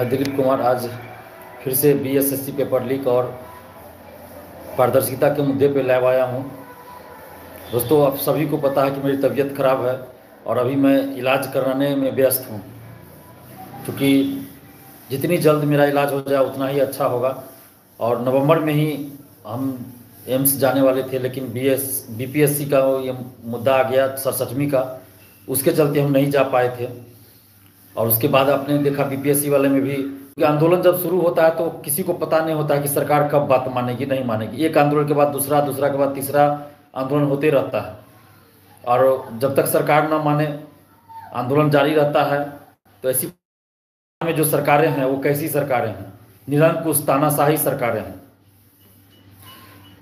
दिलीप कुमार आज फिर से बीएसएससी पेपर लीक और पारदर्शिता के मुद्दे पे लाइव आया हूँ। दोस्तों, आप सभी को पता है कि मेरी तबीयत खराब है और अभी मैं इलाज कराने में व्यस्त हूँ। क्योंकि जितनी जल्द मेरा इलाज हो जाए उतना ही अच्छा होगा। और नवंबर में ही हम एम्स जाने वाले थे, लेकिन बीपीएससी का ये मुद्दा आ गया 67वीं का, उसके चलते हम नहीं जा पाए थे। और उसके बाद आपने देखा बीपीएससी वाले में भी आंदोलन जब शुरू होता है तो किसी को पता नहीं होता है कि सरकार कब बात मानेगी नहीं मानेगी। एक आंदोलन के बाद दूसरा, दूसरा के बाद तीसरा आंदोलन होते रहता है और जब तक सरकार ना माने आंदोलन जारी रहता है। तो ऐसी में जो सरकारें हैं वो कैसी सरकारें हैं? निरंकुश तानाशाही सरकारें हैं।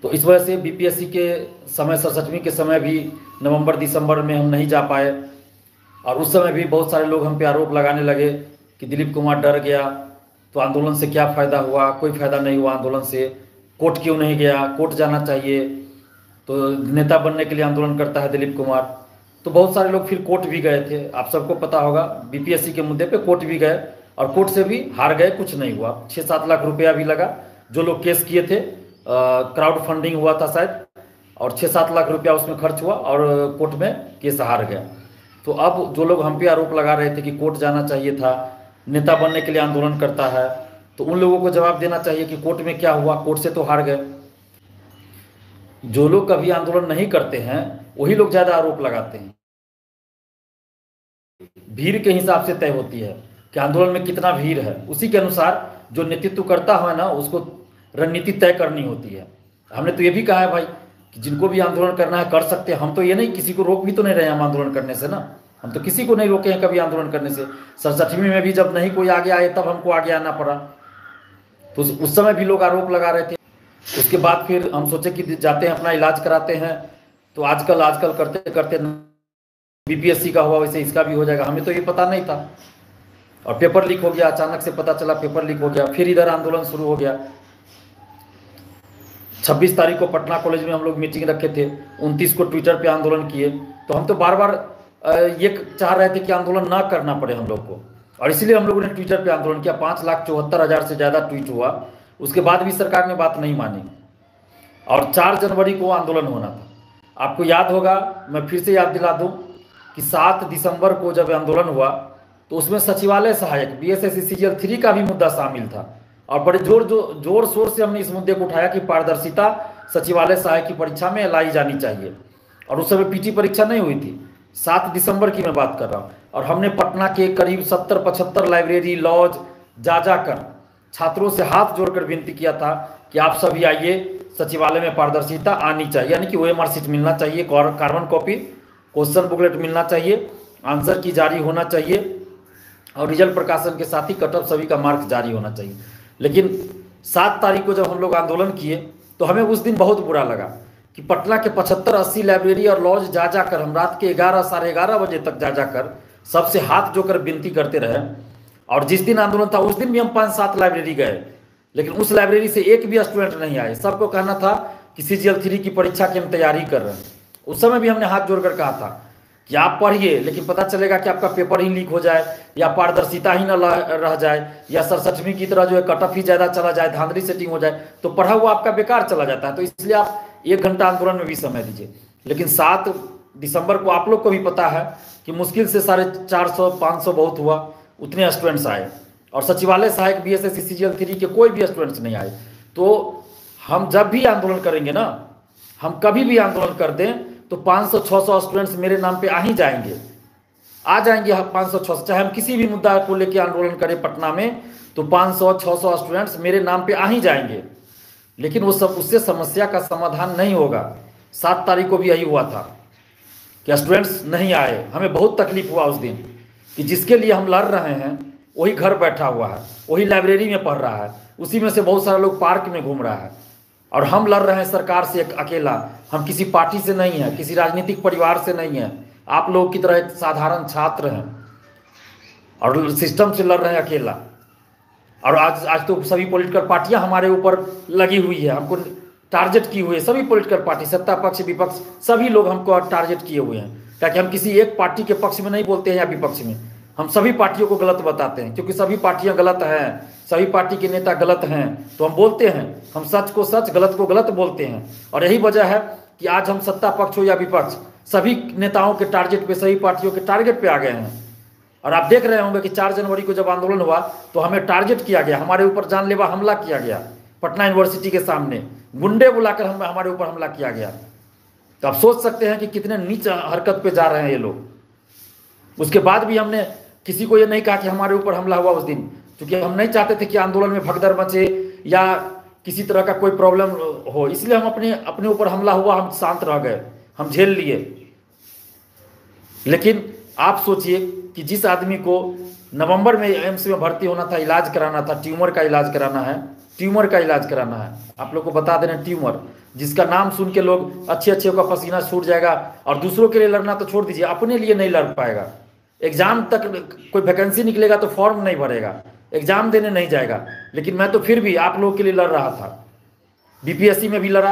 तो इस वजह से बीपीएससी के समय 67वीं के समय भी नवंबर दिसंबर में हम नहीं जा पाए और उस समय भी बहुत सारे लोग हम पे आरोप लगाने लगे कि दिलीप कुमार डर गया तो आंदोलन से क्या फ़ायदा हुआ? कोई फ़ायदा नहीं हुआ आंदोलन से। कोर्ट क्यों नहीं गया? कोर्ट जाना चाहिए। तो नेता बनने के लिए आंदोलन करता है दिलीप कुमार। तो बहुत सारे लोग फिर कोर्ट भी गए थे, आप सबको पता होगा, बीपीएससी के मुद्दे पे कोर्ट भी गए और कोर्ट से भी हार गए, कुछ नहीं हुआ। 6-7 लाख रुपया भी लगा। जो लोग केस किए थे, क्राउड फंडिंग हुआ था शायद, और 6-7 लाख रुपया उसमें खर्च हुआ और कोर्ट में केस हार गया। तो अब जो लोग हम पे आरोप लगा रहे थे कि कोर्ट जाना चाहिए था, नेता बनने के लिए आंदोलन करता है, तो उन लोगों को जवाब देना चाहिए कि कोर्ट में क्या हुआ? कोर्ट से तो हार गए। जो लोग कभी आंदोलन नहीं करते हैं वही लोग ज़्यादा आरोप लगाते हैं। भीड़ के हिसाब से तय होती है कि आंदोलन में कितना भीड़ है, उसी के अनुसार जो नेतृत्व करता है ना, उसको रणनीति तय करनी होती है। हमने तो ये भी कहा है भाई कि जिनको भी आंदोलन करना है कर सकते हैं। हम तो ये नहीं, किसी को रोक भी तो नहीं रहे हम आंदोलन करने से ना। हम तो किसी को नहीं रोके हैं कभी आंदोलन करने से। 67वीं में भी जब नहीं कोई आगे आए तब हमको आगे आना पड़ा। तो उस समय भी लोग आरोप लगा रहे थे। उसके बाद फिर हम सोचे कि जाते हैं अपना इलाज कराते हैं। तो आजकल करते करते बीपीएससी का हुआ वैसे इसका भी हो जाएगा, हमें तो ये पता नहीं था। और पेपर लीक हो गया, अचानक से पता चला पेपर लीक हो गया। फिर इधर आंदोलन शुरू हो गया। 26 तारीख को पटना कॉलेज में हम लोग मीटिंग रखे थे, 29 को ट्विटर पे आंदोलन किए। तो हम तो बार बार ये चाह रहे थे कि आंदोलन ना करना पड़े हम लोग को, और इसीलिए हम लोगों ने ट्विटर पे आंदोलन किया। 5,74,000 से ज़्यादा ट्वीट हुआ। उसके बाद भी सरकार ने बात नहीं मानी और 4 जनवरी को आंदोलन होना था। आपको याद होगा, मैं फिर से याद दिला दूं कि 7 दिसंबर को जब आंदोलन हुआ तो उसमें सचिवालय सहायक बीएसएससी सीजीएल 3 का भी मुद्दा शामिल था और बड़े जोर शोर से हमने इस मुद्दे को उठाया कि पारदर्शिता सचिवालय सहायक की परीक्षा में लाई जानी चाहिए। और उस समय पीटी परीक्षा नहीं हुई थी, 7 दिसंबर की मैं बात कर रहा हूँ। और हमने पटना के करीब 70-75 लाइब्रेरी, लॉज जाकर छात्रों से हाथ जोड़कर विनती किया था कि आप सभी आइए, सचिवालय में पारदर्शिता आनी चाहिए। यानी कि ओएमआर सीट मिलना चाहिए, कार्बन कॉपी, क्वेश्चन बुकलेट मिलना चाहिए, आंसर की जारी होना चाहिए और रिजल्ट प्रकाशन के साथ ही कटअप सभी का मार्क्स जारी होना चाहिए। लेकिन 7 तारीख को जब हम लोग आंदोलन किए तो हमें उस दिन बहुत बुरा लगा कि पटना के 75-80 लाइब्रेरी और लॉज जाकर हम रात के 11, साढ़े 11 बजे तक जाकर सबसे हाथ जोड़कर विनती करते रहे। और जिस दिन आंदोलन था उस दिन भी हम 5-7 लाइब्रेरी गए, लेकिन उस लाइब्रेरी से एक भी स्टूडेंट नहीं आए। सबको कहना था कि सीजीएल 3 की परीक्षा की हम तैयारी कर रहे हैं। उस समय भी हमने हाथ जोड़कर कहा था कि आप पढ़िए, लेकिन पता चलेगा कि आपका पेपर ही लीक हो जाए या पारदर्शिता ही न रह जाए या 67वीं की तरह जो है कटअप ही ज़्यादा चला जाए, धांधली सेटिंग हो जाए, तो पढ़ा हुआ आपका बेकार चला जाता है। तो इसलिए आप 1 घंटा आंदोलन में भी समय दीजिए। लेकिन 7 दिसंबर को आप लोग को भी पता है कि मुश्किल से 450-500 बहुत हुआ, उतने स्टूडेंट्स आए और सचिवालय सहायक बीएसएससी सीजीएल 3 के कोई भी स्टूडेंट्स नहीं आए। तो हम जब भी आंदोलन करेंगे ना, हम कभी भी आंदोलन कर दें तो 500-600 स्टूडेंट्स मेरे नाम पे आ ही जाएंगे, आ जाएंगे 500-600। चाहे हम किसी भी मुद्दा को लेकर आंदोलन करें पटना में तो 500-600 स्टूडेंट्स मेरे नाम पे आ ही जाएंगे। लेकिन वो सब उससे समस्या का समाधान नहीं होगा। 7 तारीख को भी यही हुआ था कि स्टूडेंट्स नहीं आए। हमें बहुत तकलीफ हुआ उस दिन कि जिसके लिए हम लड़ रहे हैं वही घर बैठा हुआ है, वही लाइब्रेरी में पढ़ रहा है, उसी में से बहुत सारे लोग पार्क में घूम रहा है और हम लड़ रहे हैं सरकार से अकेला। हम किसी पार्टी से नहीं है, किसी राजनीतिक परिवार से नहीं है, आप लोगों की तरह एक साधारण छात्र हैं और सिस्टम से लड़ रहे हैं अकेला। और आज तो सभी पॉलिटिकल पार्टियां हमारे ऊपर लगी हुई है, हमको टारगेट की हुई है। सभी पॉलिटिकल पार्टी, सत्ता पक्ष, विपक्ष, सभी लोग हमको टारगेट किए हुए हैं, ताकि हम किसी एक पार्टी के पक्ष में नहीं बोलते हैं या विपक्ष में, हम सभी पार्टियों को गलत बताते हैं, क्योंकि सभी पार्टियां गलत हैं, सभी पार्टी के नेता गलत हैं, तो हम बोलते हैं, हम सच को सच गलत को गलत बोलते हैं। और यही वजह है कि आज हम सत्ता पक्ष हो या विपक्ष, सभी नेताओं के टारगेट पे, सभी पार्टियों के टारगेट पे आ गए हैं। और आप देख रहे होंगे कि 4 जनवरी को जब आंदोलन हुआ तो हमें टारगेट किया गया, हमारे ऊपर जानलेवा हमला किया गया, पटना यूनिवर्सिटी के सामने गुंडे बुलाकर हमारे ऊपर हमला किया गया। तो आप सोच सकते हैं कि कितने नीच हरकत पे जा रहे हैं ये लोग। उसके बाद भी हमने किसी को ये नहीं कहा कि हमारे ऊपर हमला हुआ उस दिन, क्योंकि हम नहीं चाहते थे कि आंदोलन में भगदड़ मचे या किसी तरह का कोई प्रॉब्लम हो, इसलिए हम अपने ऊपर हमला हुआ, हम शांत रह गए, हम झेल लिए। लेकिन आप सोचिए कि जिस आदमी को नवंबर में एम्स में भर्ती होना था, इलाज कराना था, ट्यूमर का इलाज कराना है, ट्यूमर का इलाज कराना है, आप लोग को बता देना, ट्यूमर जिसका नाम सुन के लोग अच्छे अच्छे का पसीना छूट जाएगा, और दूसरों के लिए लड़ना तो छोड़ दीजिए, अपने लिए नहीं लड़ पाएगा। एग्जाम तक कोई वैकेंसी निकलेगा तो फॉर्म नहीं भरेगा, एग्जाम देने नहीं जाएगा। लेकिन मैं तो फिर भी आप लोगों के लिए लड़ रहा था, बीपीएससी में भी लड़ा,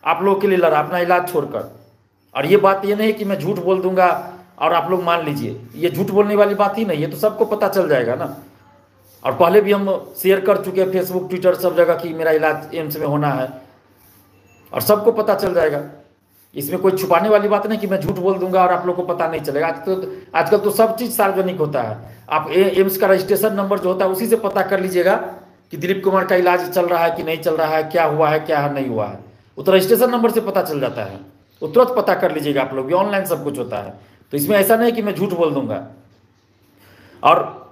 आप लोगों के लिए लड़ा, अपना इलाज छोड़कर। और ये बात ये नहीं कि मैं झूठ बोल दूंगा और आप लोग मान लीजिए, ये झूठ बोलने वाली बात ही नहीं है, तो सबको पता चल जाएगा ना। और पहले भी हम शेयर कर चुके हैं फेसबुक, ट्विटर, सब जगह कि मेरा इलाज एम्स में होना है, और सबको पता चल जाएगा। इसमें कोई छुपाने वाली बात नहीं कि मैं झूठ बोल दूंगा और आप लोग को पता नहीं चलेगा। आजकल तो सब चीज़ सार्वजनिक होता है। आप एम्स का रजिस्ट्रेशन नंबर जो होता है उसी से पता कर लीजिएगा कि दिलीप कुमार का इलाज चल रहा है कि नहीं चल रहा है, क्या हुआ है क्या नहीं हुआ है, वो तो रजिस्ट्रेशन नंबर से पता चल जाता है, वो तुरंत पता कर लीजिएगा आप लोग भी, ऑनलाइन सब कुछ होता है। तो इसमें ऐसा नहीं कि मैं झूठ बोल दूंगा। और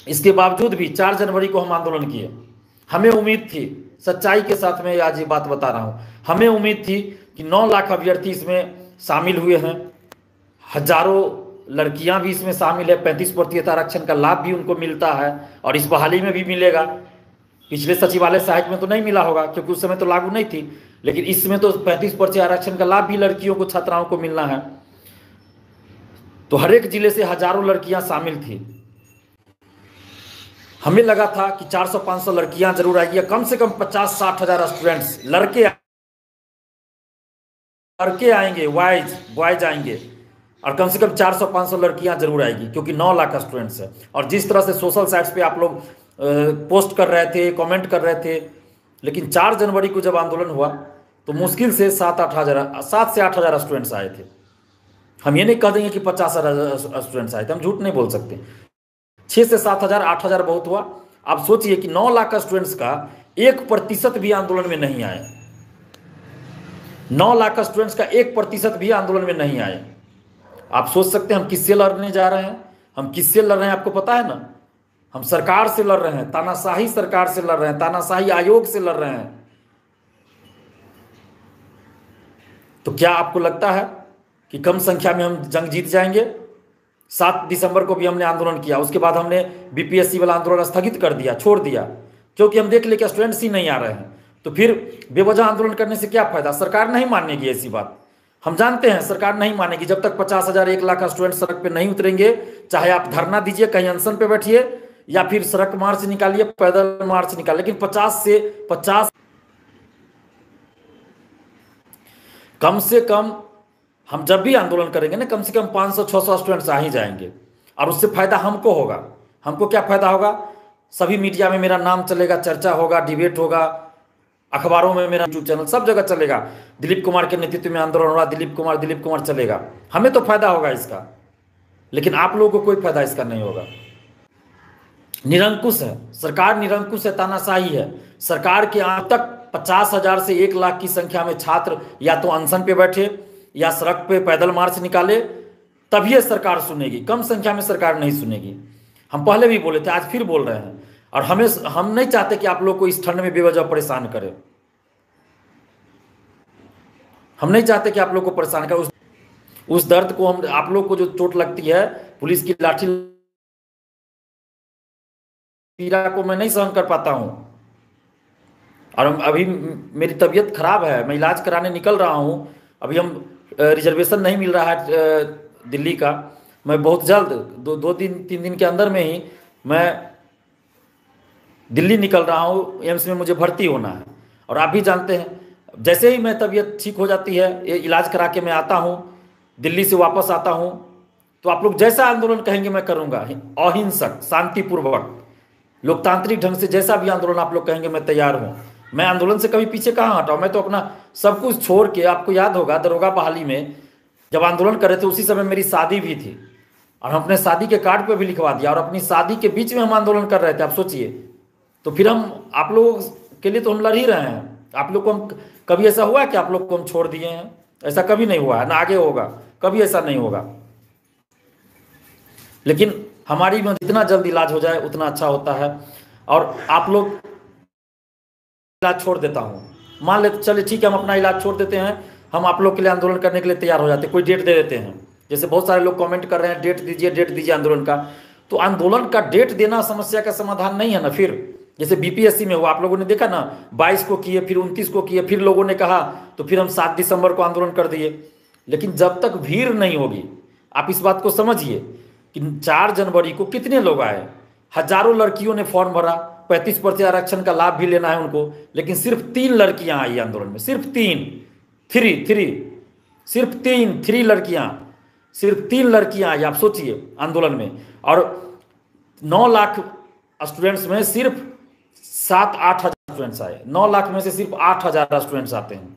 इसके बावजूद भी 4 जनवरी को हम आंदोलन किए, हमें उम्मीद थी, सच्चाई के साथ मैं आज ये बात बता रहा हूँ, हमें उम्मीद थी कि 9 लाख अभ्यर्थी इसमें शामिल हुए हैं, हजारों लड़कियां भी इसमें शामिल है, 35% आरक्षण का लाभ भी उनको मिलता है, और इस बहाली में भी मिलेगा। पिछले सचिवालय सहायक में तो नहीं मिला होगा क्योंकि उस समय तो लागू नहीं थी, लेकिन इसमें तो 35% आरक्षण का लाभ भी लड़कियों को, छात्राओं को मिलना है। तो हर एक जिले से हजारों लड़कियां शामिल थी। हमें लगा था कि 400-500 लड़कियां जरूर आएगी, कम से कम 50-60 हजार स्टूडेंट्स लड़के आएंगे, बॉयज आएंगे, और कम से कम 400-500 लड़कियां जरूर आएगी, क्योंकि 9 लाख स्टूडेंट्स है। और जिस तरह से सोशल साइट्स पे आप लोग पोस्ट कर रहे थे, कमेंट कर रहे थे, लेकिन 4 जनवरी को जब आंदोलन हुआ तो मुश्किल से 7 से 8 हजार स्टूडेंट्स आए थे। हम ये नहीं कह देंगे कि 50,000 स्टूडेंट्स आए थे, हम झूठ नहीं बोल सकते। 6 से 7 हजार, 8 हजार बहुत हुआ। आप सोचिए कि 9 लाख स्टूडेंट्स का 1% भी आंदोलन में नहीं आए, 9 लाख स्टूडेंट्स का 1% भी आंदोलन में नहीं आए। आप सोच सकते हैं हम किससे लड़ने जा रहे हैं, हम किससे लड़ रहे हैं, आपको पता है ना, हम सरकार से लड़ रहे हैं, तानाशाही सरकार से लड़ रहे हैं, तानाशाही आयोग से लड़ रहे हैं। तो क्या आपको लगता है कि कम संख्या में हम जंग जीत जाएंगे? 7 दिसंबर को भी हमने आंदोलन किया, उसके बाद हमने बीपीएससी वाला आंदोलन स्थगित कर दिया, छोड़ दिया, क्योंकि हम देख ले कि स्टूडेंट्स ही नहीं आ रहे हैं। तो फिर बेवजह आंदोलन करने से क्या फायदा? सरकार नहीं मानेगी, ऐसी बात हम जानते हैं, सरकार नहीं मानेगी। जब तक 50,000, 1 लाख स्टूडेंट सड़क पे नहीं उतरेंगे, चाहे आप धरना दीजिए, कहीं अनशन पे बैठिए, या फिर सड़क मार्च निकालिए, पैदल मार्च निकालिए, लेकिन 50 कम से कम हम जब भी आंदोलन करेंगे ना, कम से कम 500-600 स्टूडेंट्स आ ही जाएंगे, और उससे फायदा हमको होगा। हमको क्या फायदा होगा? सभी मीडिया में मेरा नाम चलेगा, चर्चा होगा, डिबेट होगा, अखबारों में मेरा यूट्यूब चैनल, सब जगह चलेगा, दिलीप कुमार के नेतृत्व में आंदोलन हो रहा, दिलीप कुमार चलेगा। हमें तो फायदा होगा इसका, लेकिन आप लोगों को कोई फायदा इसका नहीं होगा। निरंकुश है सरकार, निरंकुश है, तानाशाही है सरकार के। आज तक 50,000 से 1 लाख की संख्या में छात्र या तो अनशन पे बैठे या सड़क पे पैदल मार्च निकाले, तब ये सरकार सुनेगी। कम संख्या में सरकार नहीं सुनेगी। हम पहले भी बोले थे, आज फिर बोल रहे हैं। और हम नहीं चाहते कि आप लोग को इस ठंड में बेवजह परेशान करें। हम नहीं चाहते कि आप लोग को परेशान करें। उस दर्द को हम, आप लोग को जो चोट लगती है, पुलिस की लाठी पीड़ा को मैं नहीं सहन कर पाता हूं। और अभी मेरी तबीयत खराब है, मैं इलाज कराने निकल रहा हूं। अभी हम रिजर्वेशन नहीं मिल रहा है दिल्ली का। मैं बहुत जल्द 2-3 दिन के अंदर में ही मैं दिल्ली निकल रहा हूँ, एम्स में मुझे भर्ती होना है। और आप भी जानते हैं, जैसे ही मैं तबीयत ठीक हो जाती है, ये इलाज करा के मैं आता हूँ, दिल्ली से वापस आता हूँ, तो आप लोग जैसा आंदोलन कहेंगे मैं करूंगा, अहिंसक, शांतिपूर्वक, लोकतांत्रिक ढंग से जैसा भी आंदोलन आप लोग कहेंगे मैं तैयार हूं। मैं आंदोलन से कभी पीछे कहाँ हटाऊं, मैं तो अपना सब कुछ छोड़ के, आपको याद होगा दरोगा बहाली में जब आंदोलन कर रहे थे उसी समय मेरी शादी भी थी और हम अपने शादी के कार्ड पे भी लिखवा दिया, और अपनी शादी के बीच में हम आंदोलन कर रहे थे, आप सोचिए। तो फिर हम आप लोगों के लिए तो हम लड़ ही रहे हैं। आप लोग को हम कभी ऐसा हुआ कि आप लोग को हम छोड़ दिए हैं? ऐसा कभी नहीं हुआ है, ना आगे होगा, कभी ऐसा नहीं होगा। लेकिन हमारी में जितना जल्द इलाज हो जाए उतना अच्छा होता है। और आप लोग इलाज छोड़ देता हूं, मान लेते चले ठीक है हम अपना इलाज छोड़ देते हैं, हम आप लोग के लिए आंदोलन करने के लिए तैयार हो जाते हैं, कोई डेट दे देते हैं। जैसे बहुत सारे लोग कमेंट कर रहे हैं डेट दीजिए आंदोलन का। तो आंदोलन का डेट देना समस्या का समाधान नहीं है ना। फिर जैसे बीपीएससी में हुआ, आप लोगों ने देखा ना, 22 को किए, फिर 29 को किए, फिर लोगों ने कहा तो फिर हम 7 दिसंबर को आंदोलन कर दिए। लेकिन जब तक भीड़ नहीं होगी, आप इस बात को समझिए कि 4 जनवरी को कितने लोग आए, हजारों लड़कियों ने फॉर्म भरा, 35% आरक्षण का लाभ भी लेना है उनको, लेकिन सिर्फ 3 लड़कियां आई आंदोलन में, सिर्फ 3 लड़कियां आई। आप सोचिए आंदोलन में, और 9 लाख स्टूडेंट्स में सिर्फ 7-8 हजार स्टूडेंट्स आए। 9 लाख में से सिर्फ 8 हजार स्टूडेंट्स आते हैं,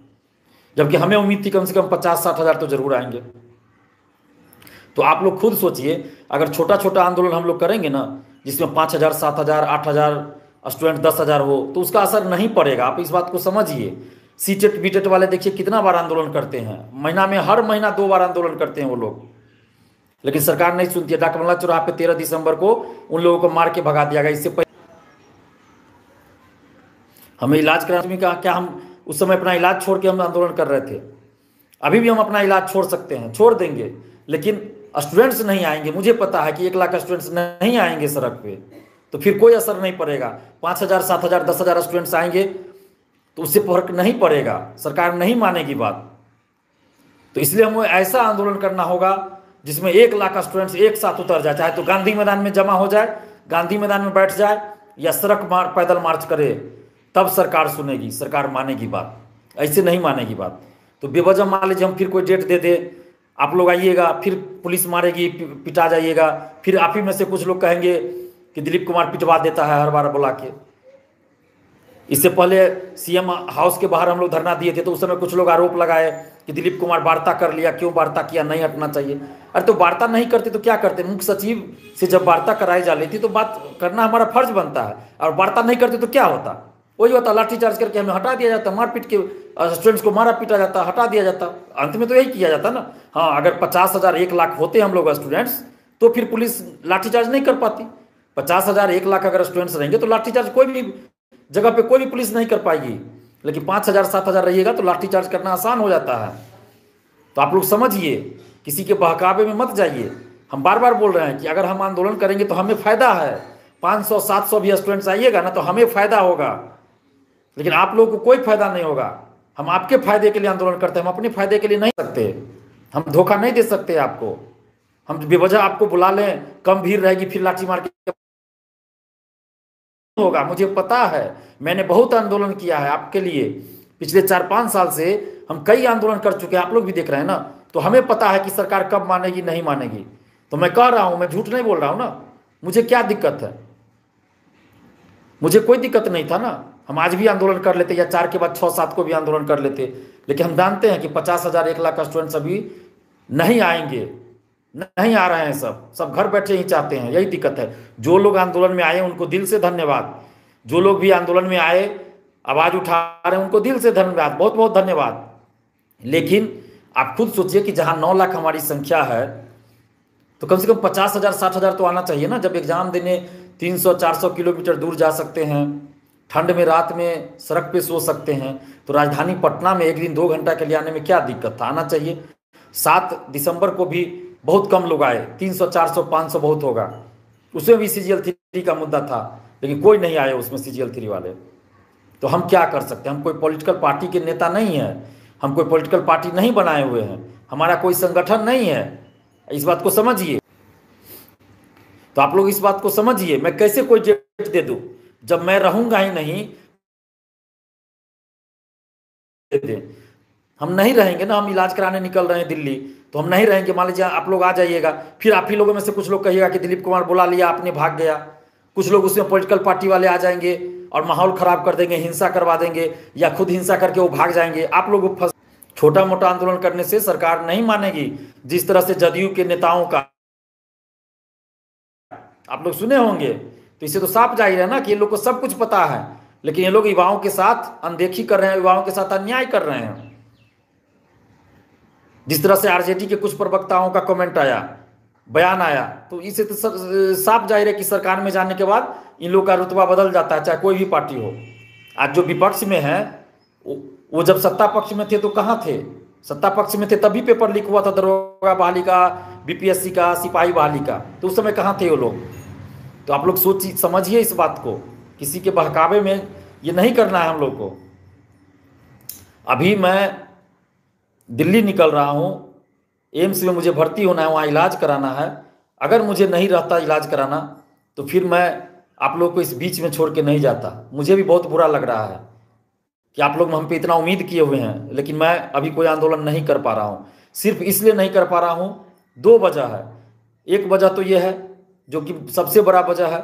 जबकि हमें उम्मीद थी कम से कम 50-60 हजार तो जरूर आएंगे। तो आप लोग खुद सोचिए, अगर छोटा छोटा आंदोलन हम लोग करेंगे ना, जिसमें 5 हजार, 7 हजार, 8 हजार स्टूडेंट, 10 हजार हो, तो उसका असर नहीं पड़ेगा। आप इस बात को समझिए। सीटेट बीटेट वाले देखिए कितना बार आंदोलन करते हैं, महीना में, हर महीना 2 बार आंदोलन करते हैं वो लोग, लेकिन सरकार नहीं सुनती है। डाकबंगला चौराहे पे 13 दिसंबर को उन लोगों को मार के भगा दिया गया। इससे पहले हमें इलाज कराने का क्या, हम उस समय अपना इलाज छोड़ के हम आंदोलन कर रहे थे। अभी भी हम अपना इलाज छोड़ सकते हैं, छोड़ देंगे, लेकिन स्टूडेंट्स नहीं आएंगे। मुझे पता है कि 1 लाख स्टूडेंट्स नहीं आएंगे सड़क पे, तो फिर कोई असर नहीं पड़ेगा। 5 हजार, 7 हजार, 10 हजार स्टूडेंट्स आएंगे तो उससे फर्क नहीं पड़ेगा, सरकार नहीं मानेगी बात। तो इसलिए हमें ऐसा आंदोलन करना होगा जिसमें 1 लाख स्टूडेंट्स एक साथ उतर जाए, चाहे तो गांधी मैदान में जमा हो जाए, गांधी मैदान में बैठ जाए, या सड़क पैदल मार्च करे, तब सरकार सुनेगी, सरकार मानेगी बात। ऐसे नहीं मानेगी बात। तो बेवजह मान लीजिए हम फिर कोई डेट दे दे, आप लोग आइएगा, फिर पुलिस मारेगी, पिटा जाइएगा, फिर आप ही में से कुछ लोग कहेंगे कि दिलीप कुमार पिटवा देता है हर बार बुला के। इससे पहले सीएम हाउस के बाहर हम लोग धरना दिए थे, तो उस समय कुछ लोग आरोप लगाए कि दिलीप कुमार वार्ता कर लिया, क्यों वार्ता किया, नहीं हटना चाहिए। अरे तो वार्ता नहीं करते तो क्या करते? मुख्य सचिव से जब वार्ता कराई जा रही थी तो बात करना हमारा फर्ज बनता है, और वार्ता नहीं करते तो क्या होता? वही होता, लाठीचार्ज करके हमें हटा दिया जाता, मारपीट के स्टूडेंट्स को मारा पीटा जाता, हटा दिया जाता। अंत में तो यही किया जाता ना। हाँ, अगर 50 हजार, 1 लाख होते हम लोग स्टूडेंट्स, तो फिर पुलिस लाठीचार्ज नहीं कर पाती। 50 हजार, 1 लाख अगर स्टूडेंट्स रहेंगे तो लाठीचार्ज कोई भी जगह पे कोई भी पुलिस नहीं कर पाएगी। लेकिन 5 हजार, 7 हजार रहिएगा तो लाठीचार्ज करना आसान हो जाता है। तो आप लोग समझिए, किसी के बहकावे में मत जाइए। हम बार बार बोल रहे हैं कि अगर हम आंदोलन करेंगे तो हमें फायदा है। 500, 700 भी स्टूडेंट्स आइएगा ना तो हमें फायदा होगा, लेकिन आप लोगों को कोई फायदा नहीं होगा। हम आपके फायदे के लिए आंदोलन करते हैं, हम अपने फायदे के लिए नहीं सकते। हम धोखा नहीं दे सकते आपको। हम बेवजह आपको बुला लें, कम भीड़ रहेगी, फिर लाठी मार के होगा। मुझे पता है, मैंने बहुत आंदोलन किया है आपके लिए। पिछले 4-5 साल से हम कई आंदोलन कर चुके हैं, आप लोग भी देख रहे हैं ना। तो हमें पता है कि सरकार कब मानेगी, नहीं मानेगी। तो मैं कह रहा हूं, मैं झूठ नहीं बोल रहा हूं ना। मुझे क्या दिक्कत है? मुझे कोई दिक्कत नहीं था ना। हम आज भी आंदोलन कर लेते, या 4 के बाद 6-7 को भी आंदोलन कर लेते। लेकिन हम जानते हैं कि 50 हजार, 1 लाख स्टूडेंट्स अभी नहीं आएंगे, नहीं आ रहे हैं। सब घर बैठे ही चाहते हैं, यही दिक्कत है। जो लोग आंदोलन में आए उनको दिल से धन्यवाद। जो लोग भी आंदोलन में आए, आवाज उठा रहे हैं, उनको दिल से धन्यवाद, बहुत बहुत धन्यवाद। लेकिन आप खुद सोचिए कि जहां 9 लाख हमारी संख्या है, तो कम से कम 50 हजार, 60 हजार तो आना चाहिए ना। जब एग्जाम देने 300-400 किलोमीटर दूर जा सकते हैं, ठंड में रात में सड़क पे सो सकते हैं, तो राजधानी पटना में 1 दिन 2 घंटा के लिए आने में क्या दिक्कत था? आना चाहिए। 7 दिसंबर को भी बहुत कम लोग आए, 300, 400, 500 बहुत होगा। उसमें भी CGL 3 का मुद्दा था, लेकिन कोई नहीं आए उसमें CGL 3 वाले। तो हम क्या कर सकते हैं? हम कोई पॉलिटिकल पार्टी के नेता नहीं है, हम कोई पॉलिटिकल पार्टी नहीं बनाए हुए हैं, हमारा कोई संगठन नहीं है। इस बात को समझिए। तो आप लोग इस बात को समझिए। मैं कैसे कोई डेट दे दूं जब मैं रहूंगा ही नहीं? हम नहीं रहेंगे ना, हम इलाज कराने निकल रहे हैं दिल्ली, तो हम नहीं रहेंगे। मान लीजिए आप लोग आ जाइएगा, फिर आप ही लोगों में से कुछ लोग कहिएगा कि दिलीप कुमार बुला लिया, आपने भाग गया। कुछ लोग उसमें पॉलिटिकल पार्टी वाले आ जाएंगे और माहौल खराब कर देंगे, हिंसा करवा देंगे, या खुद हिंसा करके वो भाग जाएंगे। आप लोग फंस छोटा मोटा आंदोलन करने से सरकार नहीं मानेगी। जिस तरह से जदयू के नेताओं का आप लोग सुने होंगे, तो इससे तो साफ जाहिर है ना कि ये लोग को सब कुछ पता है, लेकिन ये लोग युवाओं के साथ अनदेखी कर रहे हैं, युवाओं के साथ अन्याय कर रहे हैं। जिस तरह से आरजेडी के कुछ प्रवक्ताओं का कमेंट आया, बयान आया, तो इससे तो साफ जाहिर है कि सरकार में जाने के बाद इन लोग का रुतबा बदल जाता है, चाहे कोई भी पार्टी हो। आज जो विपक्ष में है, वो जब सत्ता पक्ष में थे तो कहाँ थे? सत्ता पक्ष में थे तभी पेपर लीक हुआ था दरोगा बहाली का, बीपीएससी का, सिपाही बहाली का, तो उस समय कहाँ थे वो लोग? तो आप लोग सोचिए, समझिए इस बात को, किसी के बहकावे में ये नहीं करना है हम लोग को। अभी मैं दिल्ली निकल रहा हूँ, एम्स में मुझे भर्ती होना है, वहाँ इलाज कराना है। अगर मुझे नहीं रहता इलाज कराना तो फिर मैं आप लोग को इस बीच में छोड़ के नहीं जाता। मुझे भी बहुत बुरा लग रहा है कि आप लोग हम पे इतना उम्मीद किए हुए हैं, लेकिन मैं अभी कोई आंदोलन नहीं कर पा रहा हूँ। सिर्फ इसलिए नहीं कर पा रहा हूँ, दो वजह है। एक वजह तो ये है, जो कि सबसे बड़ा वजह है,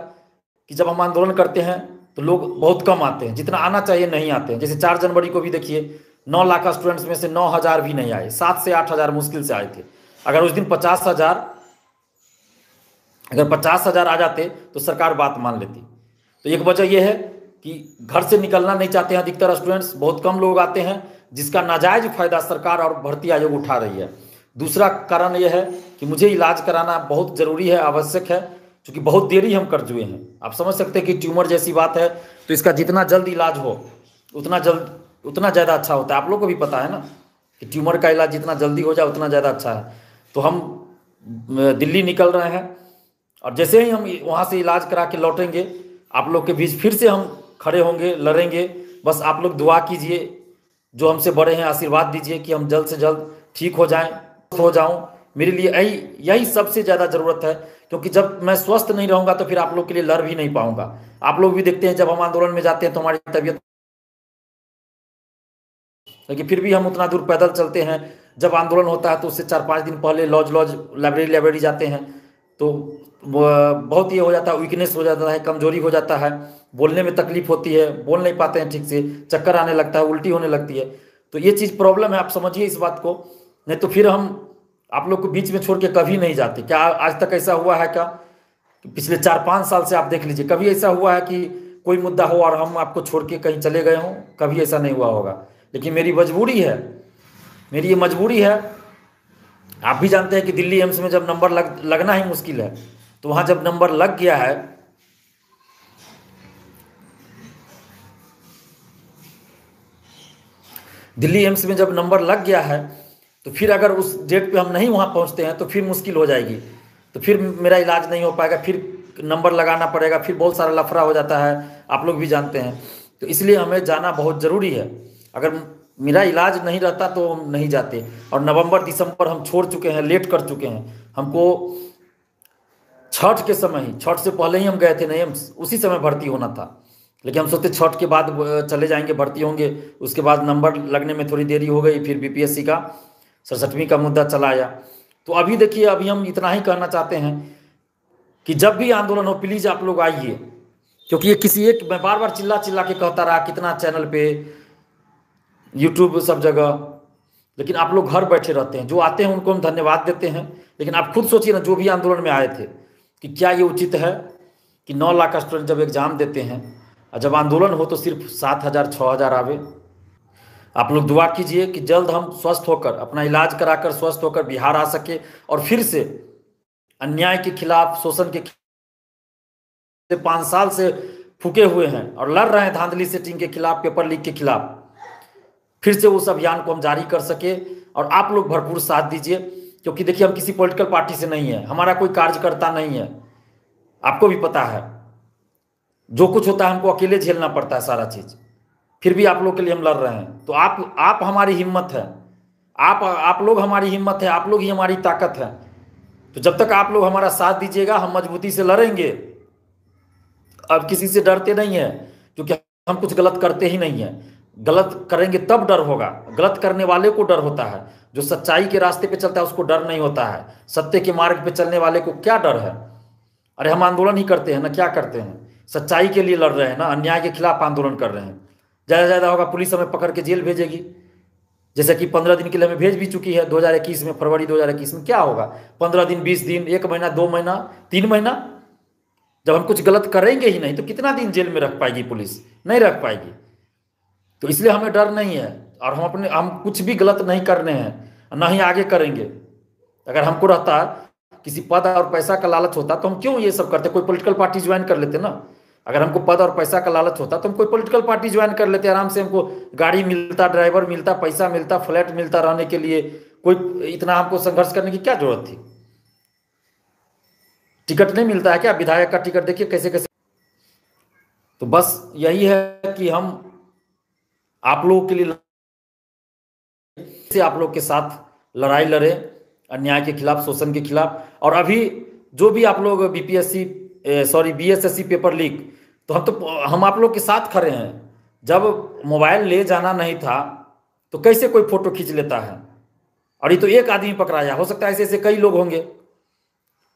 कि जब हम आंदोलन करते हैं तो लोग बहुत कम आते हैं, जितना आना चाहिए नहीं आते हैं। जैसे 4 जनवरी को भी देखिए, 9 लाख स्टूडेंट्स में से 9,000 भी नहीं आए, 7 से 8,000 मुश्किल से आए थे। अगर उस दिन 50,000 आ जाते तो सरकार बात मान लेती। तो एक वजह यह है कि घर से निकलना नहीं चाहते हैं अधिकतर स्टूडेंट्स, बहुत कम लोग आते हैं, जिसका नाजायज फायदा सरकार और भर्ती आयोग उठा रही है। दूसरा कारण यह है कि मुझे इलाज कराना बहुत जरूरी है, आवश्यक है, क्योंकि बहुत देरी हम कर चुके हैं। आप समझ सकते हैं कि ट्यूमर जैसी बात है, तो इसका जितना जल्द इलाज हो उतना ज़्यादा अच्छा होता है। आप लोग को भी पता है ना कि ट्यूमर का इलाज जितना जल्दी हो जाए उतना ज़्यादा अच्छा है। तो हम दिल्ली निकल रहे हैं, और जैसे ही हम वहाँ से इलाज करा के लौटेंगे, आप लोग के बीच फिर से हम खड़े होंगे, लड़ेंगे। बस आप लोग दुआ कीजिए, जो हमसे बड़े हैं आशीर्वाद दीजिए कि हम जल्द से जल्द ठीक हो जाएं, हो जाऊं। मेरे लिए यही सबसे ज़्यादा ज़रूरत है, क्योंकि जब मैं स्वस्थ नहीं रहूँगा तो फिर आप लोग के लिए लड़ भी नहीं पाऊँगा। आप लोग भी देखते हैं जब हम आंदोलन में जाते हैं तो हमारी तबीयत, लेकिन फिर भी हम उतना दूर पैदल चलते हैं। जब आंदोलन होता है तो उससे 4-5 दिन पहले लॉज लाइब्रेरी जाते हैं, तो बहुत ये हो जाता है, वीकनेस हो जाता है, कमजोरी हो जाता है, बोलने में तकलीफ होती है, बोल नहीं पाते हैं ठीक से, चक्कर आने लगता है, उल्टी होने लगती है। तो ये चीज़ प्रॉब्लम है, आप समझिए इस बात को। नहीं तो फिर हम आप लोग को बीच में छोड़ के कभी नहीं जाते। क्या आज तक ऐसा हुआ है क्या? पिछले 4-5 साल से आप देख लीजिए, कभी ऐसा हुआ है कि कोई मुद्दा हो और हम आपको छोड़ के कहीं चले गए हों? कभी ऐसा नहीं हुआ होगा। लेकिन मेरी मजबूरी है, मेरी ये मजबूरी है। आप भी जानते हैं कि दिल्ली एम्स में जब नंबर लगना ही मुश्किल है, तो वहाँ जब नंबर लग गया है, दिल्ली एम्स में जब नंबर लग गया है, तो फिर अगर उस डेट पे हम नहीं वहाँ पहुँचते हैं तो फिर मुश्किल हो जाएगी। तो फिर मेरा इलाज नहीं हो पाएगा, फिर नंबर लगाना पड़ेगा, फिर बहुत सारा लफड़ा हो जाता है, आप लोग भी जानते हैं। तो इसलिए हमें जाना बहुत ज़रूरी है। अगर मेरा इलाज नहीं रहता तो हम नहीं जाते। और नवंबर दिसंबर हम छोड़ चुके हैं, लेट कर चुके हैं। हमको छठ के समय ही, छठ से पहले ही हम गए थे नहीं, उसी समय भर्ती होना था। लेकिन हम सोचते छठ के बाद चले जाएंगे, भर्ती होंगे, उसके बाद नंबर लगने में थोड़ी देरी हो गई। फिर बीपीएससी का 67वीं का मुद्दा चला आया। तो अभी देखिए, अभी हम इतना ही कहना चाहते हैं कि जब भी आंदोलन हो प्लीज़ आप लोग आइए, क्योंकि ये किसी एक, मैं बार बार चिल्ला के कहता रहा, कितना चैनल पे, यूट्यूब, सब जगह, लेकिन आप लोग घर बैठे रहते हैं। जो आते हैं उनको हम धन्यवाद देते हैं, लेकिन आप खुद सोचिए ना, जो भी आंदोलन में आए थे, कि क्या ये उचित है कि 9 लाख स्टूडेंट जब एग्जाम देते हैं और जब आंदोलन हो तो सिर्फ 7,000 6,000 आवे। आप लोग दुआ कीजिए कि जल्द हम स्वस्थ होकर, अपना इलाज कराकर स्वस्थ होकर बिहार आ सके, और फिर से अन्याय के खिलाफ, शोषण के 5 साल से फूके हुए हैं और लड़ रहे हैं धांधली सेटिंग के खिलाफ, पेपर लीक के खिलाफ, फिर से उस अभियान को हम जारी कर सके। और आप लोग भरपूर साथ दीजिए, क्योंकि देखिए हम किसी पॉलिटिकल पार्टी से नहीं है, हमारा कोई कार्यकर्ता नहीं है, आपको भी पता है। जो कुछ होता है हमको अकेले झेलना पड़ता है सारा चीज़, फिर भी आप लोग के लिए हम लड़ रहे हैं। तो आप हमारी हिम्मत है, आप लोग हमारी हिम्मत है, आप लोग ही हमारी ताकत है। तो जब तक आप लोग हमारा साथ दीजिएगा, हम मजबूती से लड़ेंगे। अब किसी से डरते नहीं है, क्योंकि हम कुछ गलत करते ही नहीं हैं। गलत करेंगे तब डर होगा, गलत करने वाले को डर होता है। जो सच्चाई के रास्ते पे चलता है उसको डर नहीं होता है। सत्य के मार्ग पे चलने वाले को क्या डर है? अरे हम आंदोलन ही करते हैं ना, क्या करते हैं? सच्चाई के लिए लड़ रहे हैं ना, अन्याय के खिलाफ आंदोलन कर रहे हैं। ज़्यादा ज़्यादा होगा पुलिस हमें पकड़ के जेल भेजेगी, जैसे कि 15 दिन के लिए हमें भेज भी चुकी है 2021 में, फरवरी 2021 में। क्या होगा 15 दिन, 20 दिन, 1 महीना, 2 महीना, 3 महीना? जब हम कुछ गलत करेंगे ही नहीं तो कितना दिन जेल में रख पाएगी पुलिस? नहीं रख पाएगी। तो इसलिए हमें डर नहीं है, और हम कुछ भी गलत नहीं करने हैं, ना ही आगे करेंगे। अगर हमको रहता किसी पद और पैसा का लालच होता तो हम क्यों ये सब करते? कोई पॉलिटिकल पार्टी ज्वाइन कर लेते ना। अगर हमको पद और पैसा का लालच होता तो हम कोई पॉलिटिकल पार्टी ज्वाइन कर लेते, आराम से हमको गाड़ी मिलता, ड्राइवर मिलता, पैसा मिलता, फ्लैट मिलता रहने के लिए। कोई इतना हमको संघर्ष करने की क्या जरूरत थी? टिकट नहीं मिलता है क्या? विधायक का टिकट देखिए कैसे कैसे। तो बस यही है कि हम आप लोगों के लिए से आप लोग के साथ लड़ाई लड़े, अन्याय के खिलाफ, शोषण के खिलाफ। और अभी जो भी आप लोग बीएसएससी पेपर लीक, तो हम आप लोग के साथ खड़े हैं। जब मोबाइल ले जाना नहीं था तो कैसे कोई फोटो खींच लेता है? और ये तो एक आदमी पकड़ाया, हो सकता है ऐसे ऐसे कई लोग होंगे।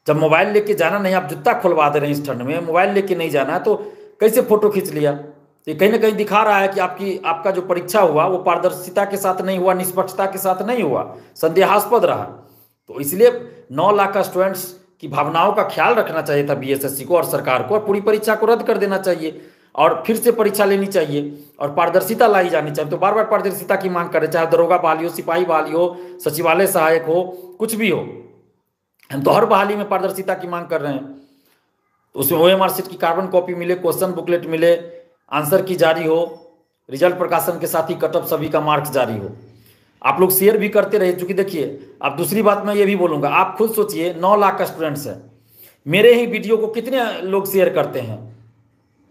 जब मोबाइल लेके जाना नहीं, आप जूता खुलवा दे रहे हैं इस ठंड में, मोबाइल लेके नहीं जाना है तो कैसे फोटो खींच लिया? तो कहीं ना कहीं दिखा रहा है कि आपका जो परीक्षा हुआ वो पारदर्शिता के साथ नहीं हुआ, निष्पक्षता के साथ नहीं हुआ, संदेहास्पद रहा। तो इसलिए 9 लाख का स्टूडेंट्स की भावनाओं का ख्याल रखना चाहिए था बीएसएससी को और सरकार को, और पूरी परीक्षा को रद्द कर देना चाहिए और फिर से परीक्षा लेनी चाहिए और पारदर्शिता लाई जानी चाहिए। तो बार बार पारदर्शिता की मांग करें, चाहे दरोगा बहाली हो, सिपाही बहाली हो, सचिवालय सहायक हो, कुछ भी हो। हम तो हर बहाली में पारदर्शिता की मांग कर रहे हैं। तो उसमें ओएमआर शीट की कार्बन कॉपी मिले, क्वेश्चन बुकलेट मिले, आंसर की जारी हो, रिजल्ट प्रकाशन के साथ ही कटअप सभी का मार्क्स जारी हो। आप लोग शेयर भी करते रहे, क्योंकि देखिए अब दूसरी बात मैं ये भी बोलूँगा, आप खुद सोचिए 9 लाख का स्टूडेंट्स है, मेरे ही वीडियो को कितने लोग शेयर करते हैं?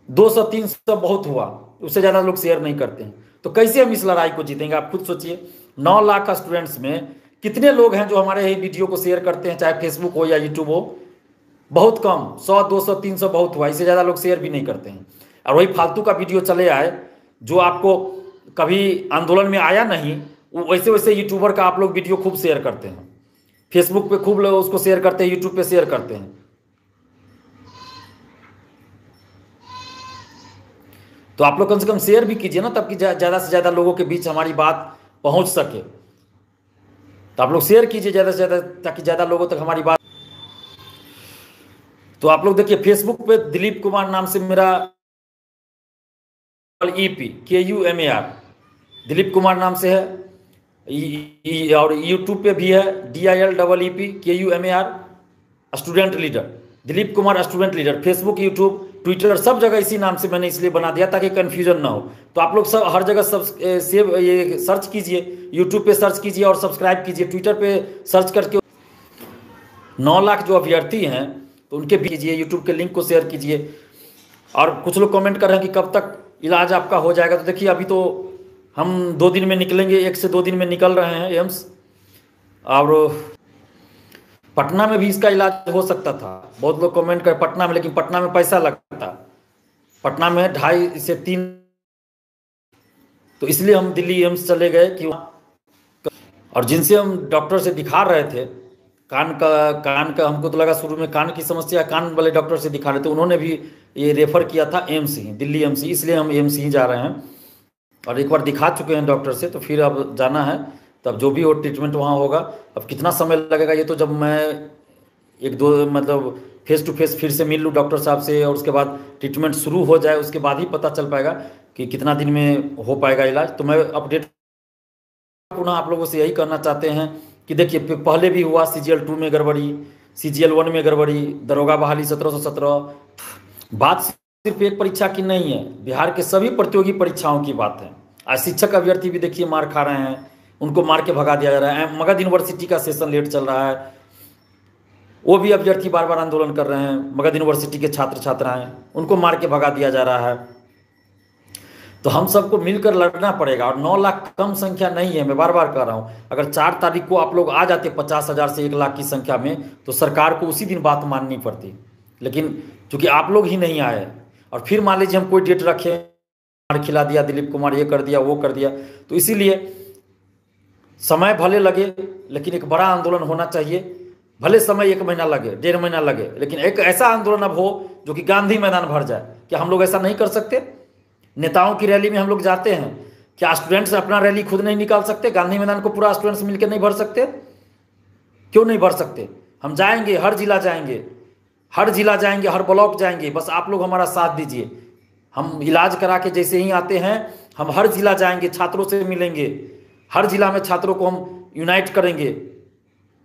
200-300 बहुत हुआ, उससे ज़्यादा लोग शेयर नहीं करते हैं। तो कैसे हम इस लड़ाई को जीतेंगे? आप खुद सोचिए 9 लाख का स्टूडेंट्स में कितने लोग हैं जो हमारे ही वीडियो को शेयर करते हैं, चाहे फेसबुक हो या यूट्यूब हो? बहुत कम, 100, 200, 300 बहुत हुआ, इससे ज़्यादा लोग शेयर भी नहीं करते हैं। और वही फालतू का वीडियो चले आए जो आपको कभी आंदोलन में आया नहीं, वैसे वैसे यूट्यूबर का आप लोग वीडियो खूब शेयर करते हैं, फेसबुक पे खूब लोग उसको शेयर करते हैं, यूट्यूब पे शेयर करते हैं। तो आप लोग कम से कम शेयर भी कीजिए ना, तब कि ज़्यादा से ज़्यादा लोगों के बीच हमारी बात पहुंच सके। तो आप लोग शेयर कीजिए ज़्यादा से ज़्यादा, ताकि ज़्यादा लोगों तक हमारी बात। तो आप लोग देखिए फेसबुक पे दिलीप कुमार नाम से मेरा EPKUMAR दिलीप कुमार नाम से है, और यूट्यूब पे भी है DILEEPKUMAR student leader, Dilip Kumar student leader. Facebook, YouTube, Twitter सब जगह इसी नाम से मैंने इसलिए बना दिया ताकि कन्फ्यूजन ना हो। तो आप लोग सब हर जगह ये सर्च कीजिए, यूट्यूब पे सर्च कीजिए और सब्सक्राइब कीजिए, ट्विटर पे सर्च करके 9 लाख जो अभ्यर्थी हैं तो उनके भी कीजिए, यूट्यूब के लिंक को शेयर कीजिए। और कुछ लोग कमेंट कर रहे हैं कि कब तक इलाज आपका हो जाएगा? तो देखिए अभी तो हम 2 दिन में निकलेंगे, 1 से 2 दिन में निकल रहे हैं एम्स, और पटना में भी इसका इलाज हो सकता था। बहुत लोग कमेंट कर पटना में, लेकिन पटना में पैसा लगता, पटना में 2.5 से 3, तो इसलिए हम दिल्ली एम्स चले गए कि और जिनसे हम डॉक्टर से दिखा रहे थे कान का हमको तो लगा शुरू में कान की समस्या, कान वाले डॉक्टर से दिखा रहे थे, उन्होंने भी ये रेफर किया था एम्स ही, दिल्ली एम्स ही, इसलिए हम एम्स ही जा रहे हैं। और एक बार दिखा चुके हैं डॉक्टर से, तो फिर अब जाना है, तब जो भी हो ट्रीटमेंट वहाँ होगा। अब कितना समय लगेगा ये तो जब मैं 1-2 मतलब फेस टू फेस फिर से मिल लूँ डॉक्टर साहब से, और उसके बाद ट्रीटमेंट शुरू हो जाए, उसके बाद ही पता चल पाएगा कि कितना दिन में हो पाएगा इलाज। तो मैं अपडेट पुनः आप लोगों से यही कहना चाहते हैं कि देखिए पहले भी हुआ CGL 2 में गड़बड़ी, CGL 1 में गड़बड़ी, दरोगा बहाली 1717। बात सिर्फ एक परीक्षा की नहीं है, बिहार के सभी प्रतियोगी परीक्षाओं की बात है। आज शिक्षक अभ्यर्थी भी देखिए मार खा रहे हैं, उनको मार के भगा दिया जा रहा है। मगध यूनिवर्सिटी का सेशन लेट चल रहा है, वो भी अभ्यर्थी बार बार आंदोलन कर रहे हैं, मगध यूनिवर्सिटी के छात्र छात्राएं, उनको मार के भगा दिया जा रहा है। तो हम सबको मिलकर लड़ना पड़ेगा, और 9 लाख कम संख्या नहीं है, मैं बार बार कह रहा हूँ। अगर 4 तारीख को आप लोग आ जाते 50,000 से 1 लाख की संख्या में, तो सरकार को उसी दिन बात माननी पड़ती। लेकिन चूंकि आप लोग ही नहीं आए, और फिर मान लीजिए हम कोई डेट रखें खिला दिया, दिलीप कुमार ये कर दिया, वो कर दिया। तो इसीलिए समय भले लगे, लेकिन एक बड़ा आंदोलन होना चाहिए। भले समय 1 महीना लगे, 1.5 महीना लगे, लेकिन एक ऐसा आंदोलन अब हो जो कि गांधी मैदान भर जाए। क्या हम लोग ऐसा नहीं कर सकते? नेताओं की रैली में हम लोग जाते हैं, क्या स्टूडेंट्स अपना रैली खुद नहीं निकाल सकते? गांधी मैदान को पूरा स्टूडेंट्स मिलकर नहीं भर सकते? क्यों नहीं भर सकते? हम जाएंगे, हर जिला जाएंगे, हर जिला जाएंगे, हर ब्लॉक जाएंगे। बस आप लोग हमारा साथ दीजिए। हम इलाज करा के जैसे ही आते हैं, हम हर जिला जाएंगे, छात्रों से मिलेंगे, हर जिला में छात्रों को हम यूनाइट करेंगे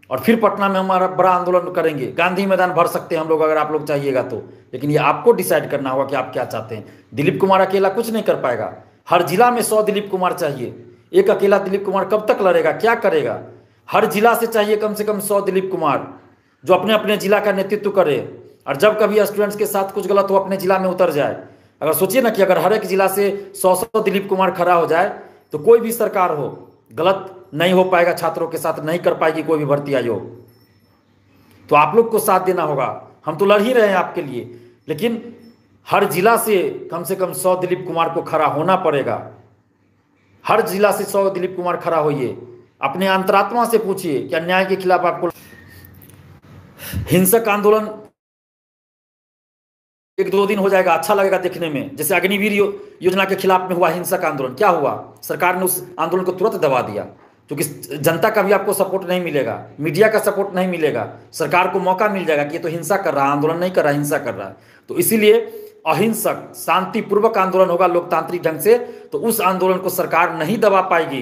और फिर पटना में हमारा बड़ा आंदोलन करेंगे। गांधी मैदान भर सकते हैं हम लोग, अगर आप लोग चाहिएगा तो। लेकिन ये आपको डिसाइड करना होगा कि आप क्या चाहते हैं। दिलीप कुमार अकेला कुछ नहीं कर पाएगा। हर जिला में 100 दिलीप कुमार चाहिए। एक अकेला दिलीप कुमार कब तक लड़ेगा, क्या करेगा? हर जिला से चाहिए कम से कम 100 दिलीप कुमार, जो अपने अपने जिला का नेतृत्व करे, और जब कभी स्टूडेंट्स के साथ कुछ गलत हो अपने जिला में उतर जाए। अगर सोचिए ना कि अगर हर एक जिला से 100 दिलीप कुमार खड़ा हो जाए, तो कोई भी सरकार हो, गलत नहीं हो पाएगा छात्रों के साथ, नहीं कर पाएगी कोई भी भर्ती आयोग। तो आप लोग को साथ देना होगा। हम तो लड़ ही रहे हैं आपके लिए, लेकिन हर जिला से कम 100 दिलीप कुमार को खड़ा होना पड़ेगा। हर जिला से 100 दिलीप कुमार खड़ा होइए। अपने अंतरात्मा से पूछिए कि अन्याय के खिलाफ आपको हिंसक आंदोलन 1-2 दिन हो जाएगा, अच्छा लगेगा देखने में। जैसे अग्निवीर योजना के खिलाफ में हुआ हिंसक आंदोलन, क्या हुआ? सरकार ने उस आंदोलन को तुरंत दबा दिया, क्योंकि जनता का भी आपको सपोर्ट नहीं मिलेगा, मीडिया का सपोर्ट नहीं मिलेगा। सरकार को मौका मिल जाएगा कि ये तो हिंसा कर रहा है, आंदोलन नहीं कर रहा, हिंसा कर रहा है। तो इसीलिए अहिंसक शांतिपूर्वक आंदोलन होगा लोकतांत्रिक ढंग से, तो उस आंदोलन को सरकार नहीं दबा पाएगी,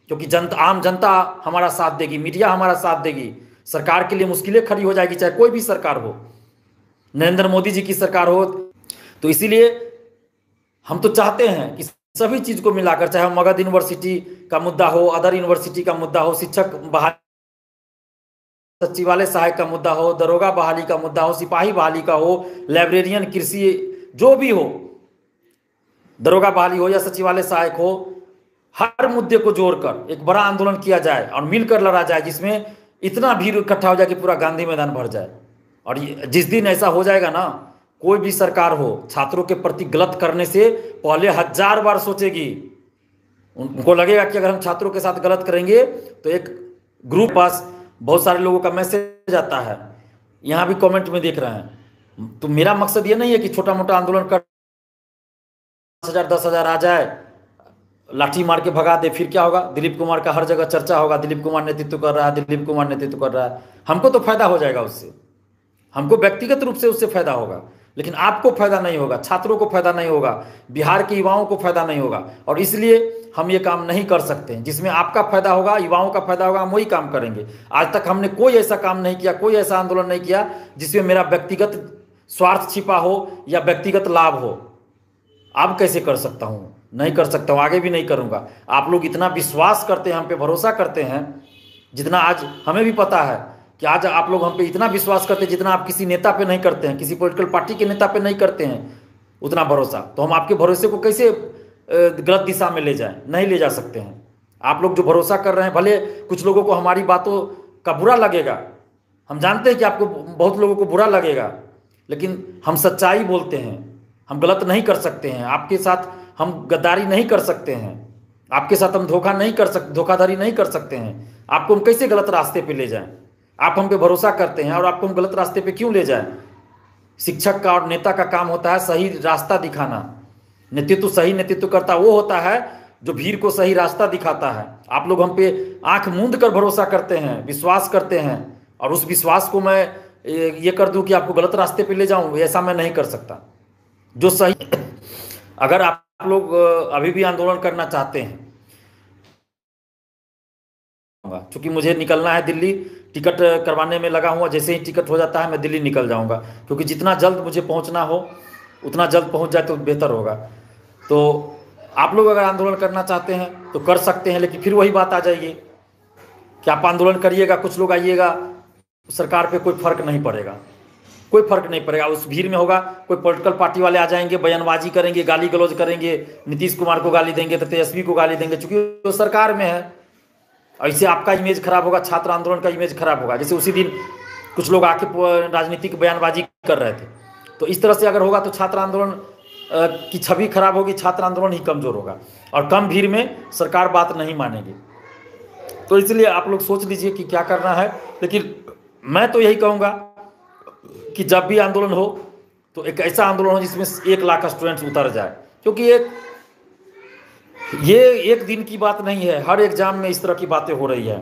क्योंकि आम जनता हमारा साथ देगी, मीडिया हमारा साथ देगी। सरकार के लिए मुश्किलें खड़ी हो जाएगी, चाहे कोई भी सरकार हो, नरेंद्र मोदी जी की सरकार हो। तो इसीलिए हम तो चाहते हैं कि सभी चीज को मिलाकर, चाहे मगध यूनिवर्सिटी का मुद्दा हो, अदर यूनिवर्सिटी का मुद्दा हो, शिक्षक बहाली, सचिवालय सहायक का मुद्दा हो, दरोगा बहाली का मुद्दा हो, सिपाही बहाली का हो, लाइब्रेरियन, कृषि, जो भी हो, दरोगा बहाली हो या सचिवालय सहायक हो, हर मुद्दे को जोड़कर एक बड़ा आंदोलन किया जाए और मिलकर लड़ा जाए, जिसमें इतना भीड़ इकट्ठा हो जाए कि पूरा गांधी मैदान भर जाए। और जिस दिन ऐसा हो जाएगा ना, कोई भी सरकार हो, छात्रों के प्रति गलत करने से पहले 1000 बार सोचेगी। उनको लगेगा कि अगर हम छात्रों के साथ गलत करेंगे तो एक ग्रुप पास बहुत सारे लोगों का मैसेज आता है, यहाँ भी कमेंट में देख रहे हैं। तो मेरा मकसद ये नहीं है कि छोटा मोटा आंदोलन कर 5,000 10,000 आ जाए, लाठी मार के भगा दे, फिर क्या होगा? दिलीप कुमार का हर जगह चर्चा होगा, दिलीप कुमार नेतृत्व कर रहा है, दिलीप कुमार नेतृत्व कर रहा है। हमको तो फायदा हो जाएगा उससे, हमको व्यक्तिगत रूप से उससे फायदा होगा, लेकिन आपको फायदा नहीं होगा, छात्रों को फायदा नहीं होगा, बिहार के युवाओं को फायदा नहीं होगा। और इसलिए हम ये काम नहीं कर सकते हैं। जिसमें आपका फायदा होगा, युवाओं का फायदा होगा, हम वही काम करेंगे। आज तक हमने कोई ऐसा काम नहीं किया, कोई ऐसा आंदोलन नहीं किया जिसमें मेरा व्यक्तिगत स्वार्थ छिपा हो या व्यक्तिगत लाभ हो। अब कैसे कर सकता हूँ? नहीं कर सकता हूँ, आगे भी नहीं करूँगा। आप लोग इतना विश्वास करते हैं, हम पे भरोसा करते हैं, जितना आज हमें भी पता है कि आज आप लोग हम पे इतना विश्वास करते हैं जितना आप किसी नेता पे नहीं करते हैं, किसी पॉलिटिकल पार्टी के नेता पे नहीं करते हैं उतना भरोसा। तो हम आपके भरोसे को कैसे गलत दिशा में ले जाएं? नहीं ले जा सकते हैं। आप लोग जो भरोसा कर रहे हैं, भले कुछ लोगों को हमारी बातों का बुरा लगेगा, हम जानते हैं कि आपको बहुत लोगों को बुरा लगेगा, लेकिन हम सच्चाई बोलते हैं, हम गलत नहीं कर सकते हैं। आपके साथ हम गद्दारी नहीं कर सकते हैं, आपके साथ हम धोखा नहीं कर सकते, धोखाधड़ी नहीं कर सकते हैं। आपको हम कैसे गलत रास्ते पे ले जाएं? आप हम पे भरोसा करते हैं और आपको हम गलत रास्ते पे क्यों ले जाएं? शिक्षक का और नेता का काम होता है सही रास्ता दिखाना। नेतृत्व सही नेतृत्व करता वो होता है जो भीड़ को सही रास्ता दिखाता है। आप लोग हम पे आंख मूंद कर भरोसा करते हैं, विश्वास करते हैं, और उस विश्वास को मैं ये कर दूं कि आपको गलत रास्ते पे ले जाऊं, ऐसा मैं नहीं कर सकता। जो सही, अगर आप लोग अभी भी आंदोलन करना चाहते हैं, क्योंकि मुझे निकलना है दिल्ली, टिकट करवाने में लगा हुआ, जैसे ही टिकट हो जाता है मैं दिल्ली निकल जाऊंगा, क्योंकि जितना जल्द मुझे पहुंचना हो उतना जल्द पहुंच जाए तो बेहतर होगा। तो आप लोग अगर आंदोलन करना चाहते हैं तो कर सकते हैं, लेकिन फिर वही बात आ जाएगी कि आप आंदोलन करिएगा, कुछ लोग आइएगा, सरकार पे कोई फर्क नहीं पड़ेगा, कोई फर्क नहीं पड़ेगा। उस भीड़ में होगा कोई पॉलिटिकल पार्टी वाले आ जाएंगे, बयानबाजी करेंगे, गाली गलौज करेंगे, नीतीश कुमार को गाली देंगे तो तेजस्वी को गाली देंगे, चूंकि वो सरकार में है। ऐसे आपका इमेज खराब होगा, छात्र आंदोलन का इमेज खराब होगा। जैसे उसी दिन कुछ लोग आके राजनीतिक बयानबाजी कर रहे थे, तो इस तरह से अगर होगा तो छात्र आंदोलन की छवि खराब होगी, छात्र आंदोलन ही कमजोर होगा और कम भीड़ में सरकार बात नहीं मानेगी। तो इसलिए आप लोग सोच लीजिए कि क्या करना है। लेकिन मैं तो यही कहूँगा कि जब भी आंदोलन हो तो एक ऐसा आंदोलन हो जिसमें 1 लाख स्टूडेंट्स उतर जाए, क्योंकि ये एक दिन की बात नहीं है, हर एग्जाम में इस तरह की बातें हो रही है।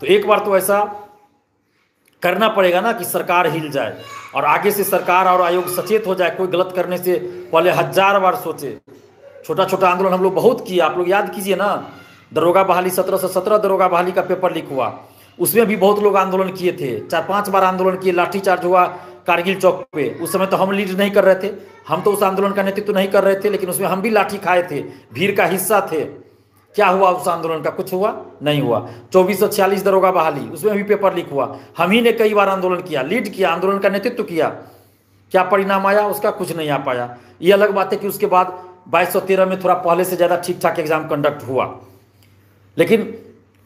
तो एक बार तो ऐसा करना पड़ेगा ना कि सरकार हिल जाए और आगे से सरकार और आयोग सचेत हो जाए। कोई गलत करने से पहले 1000 बार सोचे। छोटा छोटा आंदोलन हम लोग बहुत किए, आप लोग याद कीजिए ना, दरोगा बहाली 1717 दरोगा बहाली का पेपर लीक हुआ, उसमें भी बहुत लोग आंदोलन किए थे, 4-5 बार आंदोलन किए, लाठीचार्ज हुआ कारगिल चौक पे। उस समय तो हम लीड नहीं कर रहे थे, हम तो उस आंदोलन का नेतृत्व नहीं कर रहे थे, लेकिन उसमें हम भी लाठी खाए थे, भीड़ का हिस्सा थे। क्या हुआ उस आंदोलन का? कुछ हुआ नहीं हुआ। 2446 दरोगा बहाली, उसमें भी पेपर लीक हुआ, हम ही ने कई बार आंदोलन किया, लीड किया, आंदोलन का नेतृत्व किया। क्या परिणाम आया उसका? कुछ नहीं आ पाया। ये अलग बात है कि उसके बाद 2213 में थोड़ा पहले से ज़्यादा ठीक ठाक एग्जाम कंडक्ट हुआ, लेकिन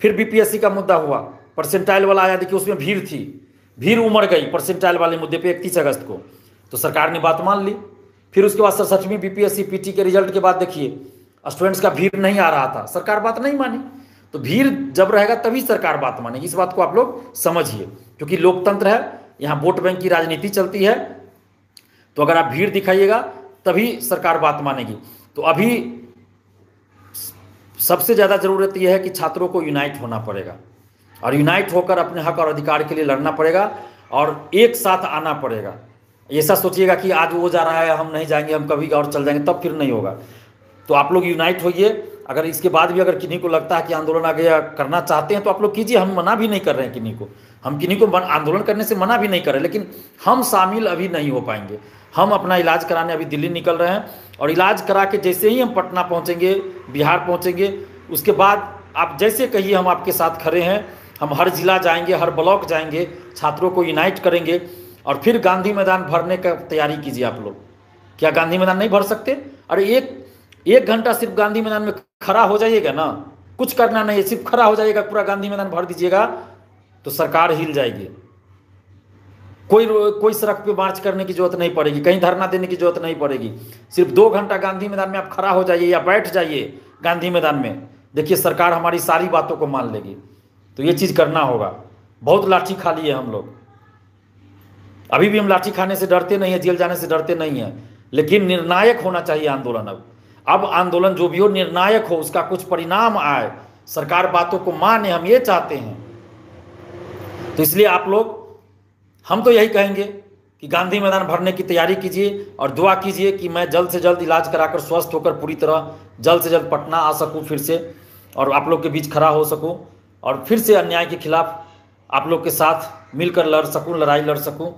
फिर बीपीएससी का मुद्दा हुआ, परसेंटाइल वाला आया, देखिए उसमें भीड़ थी, भीड़ उमड़ गई परसेंटाइल वाले मुद्दे पे 31 अगस्त को, तो सरकार ने बात मान ली। फिर उसके बाद 67वीं बीपीएससी पीटी के रिजल्ट के बाद देखिए स्टूडेंट्स का भीड़ नहीं आ रहा था, सरकार बात नहीं मानी। तो भीड़ जब रहेगा तभी सरकार बात मानेगी, इस बात को आप लोग समझिए, क्योंकि लोकतंत्र है, यहाँ वोट बैंक की राजनीति चलती है। तो अगर आप भीड़ दिखाइएगा तभी सरकार बात मानेगी। तो अभी सबसे ज़्यादा ज़रूरत यह है कि छात्रों को यूनाइट होना पड़ेगा और यूनाइट होकर अपने हक और अधिकार के लिए लड़ना पड़ेगा और एक साथ आना पड़ेगा। ऐसा सोचिएगा कि आज वो जा रहा है हम नहीं जाएंगे, हम कभी और चल जाएंगे, तब फिर नहीं होगा। तो आप लोग यूनाइट होइए। अगर इसके बाद भी अगर किन्हीं को लगता है कि आंदोलन आगे करना चाहते हैं तो आप लोग कीजिए, हम मना भी नहीं कर रहे हैं किन्हीं को, हम किन्हीं को आंदोलन करने से मना भी नहीं कर रहे, लेकिन हम शामिल अभी नहीं हो पाएंगे। हम अपना इलाज कराने अभी दिल्ली निकल रहे हैं और इलाज करा के जैसे ही हम पटना पहुंचेंगे, बिहार पहुंचेंगे, उसके बाद आप जैसे कहिए हम आपके साथ खड़े हैं। हम हर जिला जाएंगे, हर ब्लॉक जाएंगे, छात्रों को यूनाइट करेंगे और फिर गांधी मैदान भरने का तैयारी कीजिए आप लोग। क्या गांधी मैदान नहीं भर सकते? अरे एक घंटा सिर्फ गांधी मैदान में खड़ा हो जाइएगा ना, कुछ करना नहीं है, सिर्फ खड़ा हो जाइएगा, पूरा गांधी मैदान भर दीजिएगा तो सरकार हिल जाएगी। कोई सड़क पे मार्च करने की जरूरत नहीं पड़ेगी, कहीं धरना देने की जरूरत नहीं पड़ेगी। सिर्फ 2 घंटा गांधी मैदान में आप खड़ा हो जाइए या बैठ जाइए गांधी मैदान में, देखिए सरकार हमारी सारी बातों को मान लेगी। तो ये चीज़ करना होगा। बहुत लाठी खा लिए हम लोग, अभी भी हम लाठी खाने से डरते नहीं है, जेल जाने से डरते नहीं है, लेकिन निर्णायक होना चाहिए आंदोलन। अब आंदोलन जो भी हो निर्णायक हो, उसका कुछ परिणाम आए, सरकार बातों को माने, हम ये चाहते हैं। तो इसलिए आप लोग, हम तो यही कहेंगे कि गांधी मैदान भरने की तैयारी कीजिए और दुआ कीजिए कि मैं जल्द से जल्द इलाज कराकर स्वस्थ होकर पूरी तरह जल्द से जल्द पटना आ सकूं फिर से, और आप लोग के बीच खड़ा हो सकूं और फिर से अन्याय के खिलाफ आप लोग के साथ मिलकर लड़ सकूं, लड़ाई लड़ सकूं।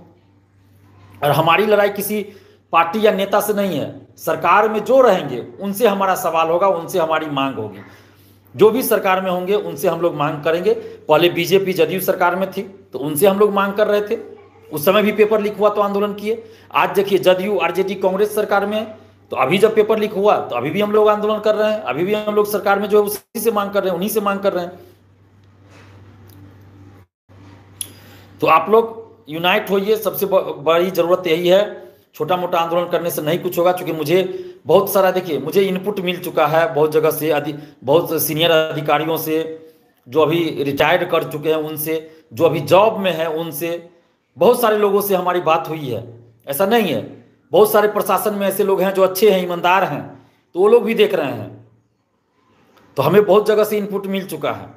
और हमारी लड़ाई किसी पार्टी या नेता से नहीं है, सरकार में जो रहेंगे उनसे हमारा सवाल होगा, उनसे हमारी मांग होगी। जो भी सरकार में होंगे उनसे हम लोग मांग करेंगे। पहले बीजेपी जदयू सरकार में थी तो उनसे हम लोग मांग कर रहे थे, उस समय भी पेपर लीक हुआ तो आंदोलन किए। आज देखिए जदयू आरजेडी कांग्रेस सरकार में है, तो अभी जब पेपर लीक हुआ तो अभी भी हम लोग आंदोलन कर रहे हैं, अभी भी हम लोग सरकार में जो है उसी से मांग कर रहे हैं, उन्हीं से मांग कर रहे हैं। तो आप लोग यूनाइट होइए, सबसे बड़ी जरूरत यही है। छोटा मोटा आंदोलन करने से नहीं कुछ होगा, क्योंकि मुझे बहुत सारा, देखिए मुझे इनपुट मिल चुका है बहुत जगह से, बहुत सीनियर अधिकारियों से, जो अभी रिटायर्ड कर चुके हैं उनसे, जो अभी जॉब में है उनसे, बहुत सारे लोगों से हमारी बात हुई है। ऐसा नहीं है, बहुत सारे प्रशासन में ऐसे लोग हैं जो अच्छे हैं, ईमानदार हैं, तो वो लोग भी देख रहे हैं। तो हमें बहुत जगह से इनपुट मिल चुका है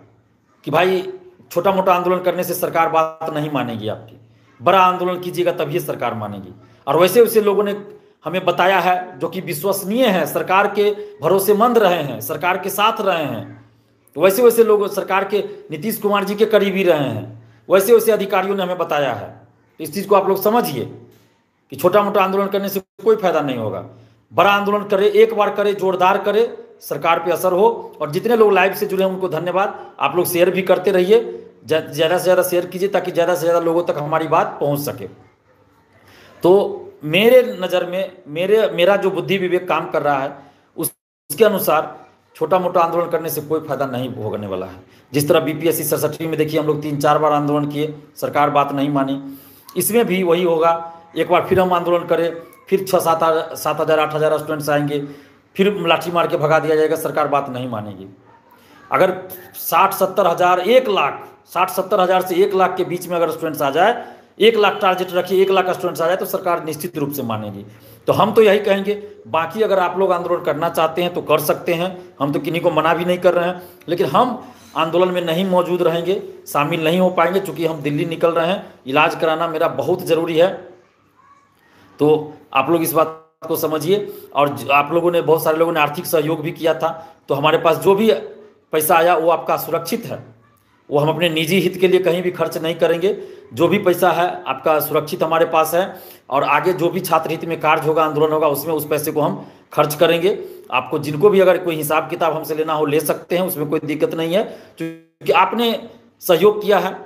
कि भाई छोटा मोटा आंदोलन करने से सरकार बात नहीं मानेगी आपकी, बड़ा आंदोलन कीजिएगा तभी सरकार मानेगी। और वैसे वैसे लोगों ने हमें बताया है जो कि विश्वसनीय है, सरकार के भरोसेमंद रहे हैं, सरकार के साथ रहे हैं। तो वैसे वैसे लोग सरकार के नीतीश कुमार जी के करीबी रहे हैं, वैसे वैसे अधिकारियों ने हमें बताया है। तो इस चीज़ को आप लोग समझिए कि छोटा मोटा आंदोलन करने से कोई फायदा नहीं होगा। बड़ा आंदोलन करे, एक बार करे, जोरदार करे, सरकार पे असर हो। और जितने लोग लाइव से जुड़े हैं उनको धन्यवाद। आप लोग शेयर भी करते रहिए, ज़्यादा से ज़्यादा शेयर कीजिए ताकि ज़्यादा से ज़्यादा लोगों तक हमारी बात पहुंच सके। तो मेरे नज़र में मेरा जो बुद्धि विवेक काम कर रहा है उसके अनुसार छोटा मोटा आंदोलन करने से कोई फायदा नहीं भोगने वाला है। जिस तरह बीपीएससी 67 में देखिए हम लोग 3-4 बार आंदोलन किए, सरकार बात नहीं मानी। इसमें भी वही होगा, एक बार फिर हम आंदोलन करें फिर 6-7 हज़ार 8 हज़ार स्टूडेंट्स आएंगे, फिर लाठी मार के भगा दिया जाएगा, सरकार बात नहीं मानेगी। अगर 60-70 हज़ार 1 लाख 60-70 हज़ार से 1 लाख के बीच में अगर स्टूडेंट्स आ जाए, 1 लाख टारगेट रखिए, 1 लाख स्टूडेंट्स आ जाए तो सरकार निश्चित रूप से मानेगी। तो हम तो यही कहेंगे, बाकी अगर आप लोग आंदोलन करना चाहते हैं तो कर सकते हैं, हम तो किन्हीं को मना भी नहीं कर रहे हैं, लेकिन हम आंदोलन में नहीं मौजूद रहेंगे, शामिल नहीं हो पाएंगे, चूँकि हम दिल्ली निकल रहे हैं, इलाज कराना मेरा बहुत ज़रूरी है। तो आप लोग इस बात को समझिए। और आप लोगों ने, बहुत सारे लोगों ने आर्थिक सहयोग भी किया था, तो हमारे पास जो भी पैसा आया वो आपका सुरक्षित है, वो हम अपने निजी हित के लिए कहीं भी खर्च नहीं करेंगे। जो भी पैसा है आपका सुरक्षित हमारे पास है, और आगे जो भी छात्र हित में कार्य होगा, आंदोलन होगा, उसमें उस पैसे को हम खर्च करेंगे। आपको जिनको भी अगर कोई हिसाब किताब हमसे लेना हो ले सकते हैं, उसमें कोई दिक्कत नहीं है, क्योंकि आपने सहयोग किया है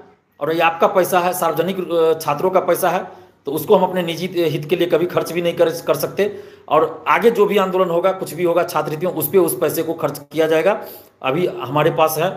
और ये आपका पैसा है, सार्वजनिक छात्रों का पैसा है, तो उसको हम अपने निजी हित के लिए कभी खर्च भी नहीं कर सकते। और आगे जो भी आंदोलन होगा, कुछ भी होगा छात्र हित में, उस पर उस पैसे को खर्च किया जाएगा। अभी हमारे पास है,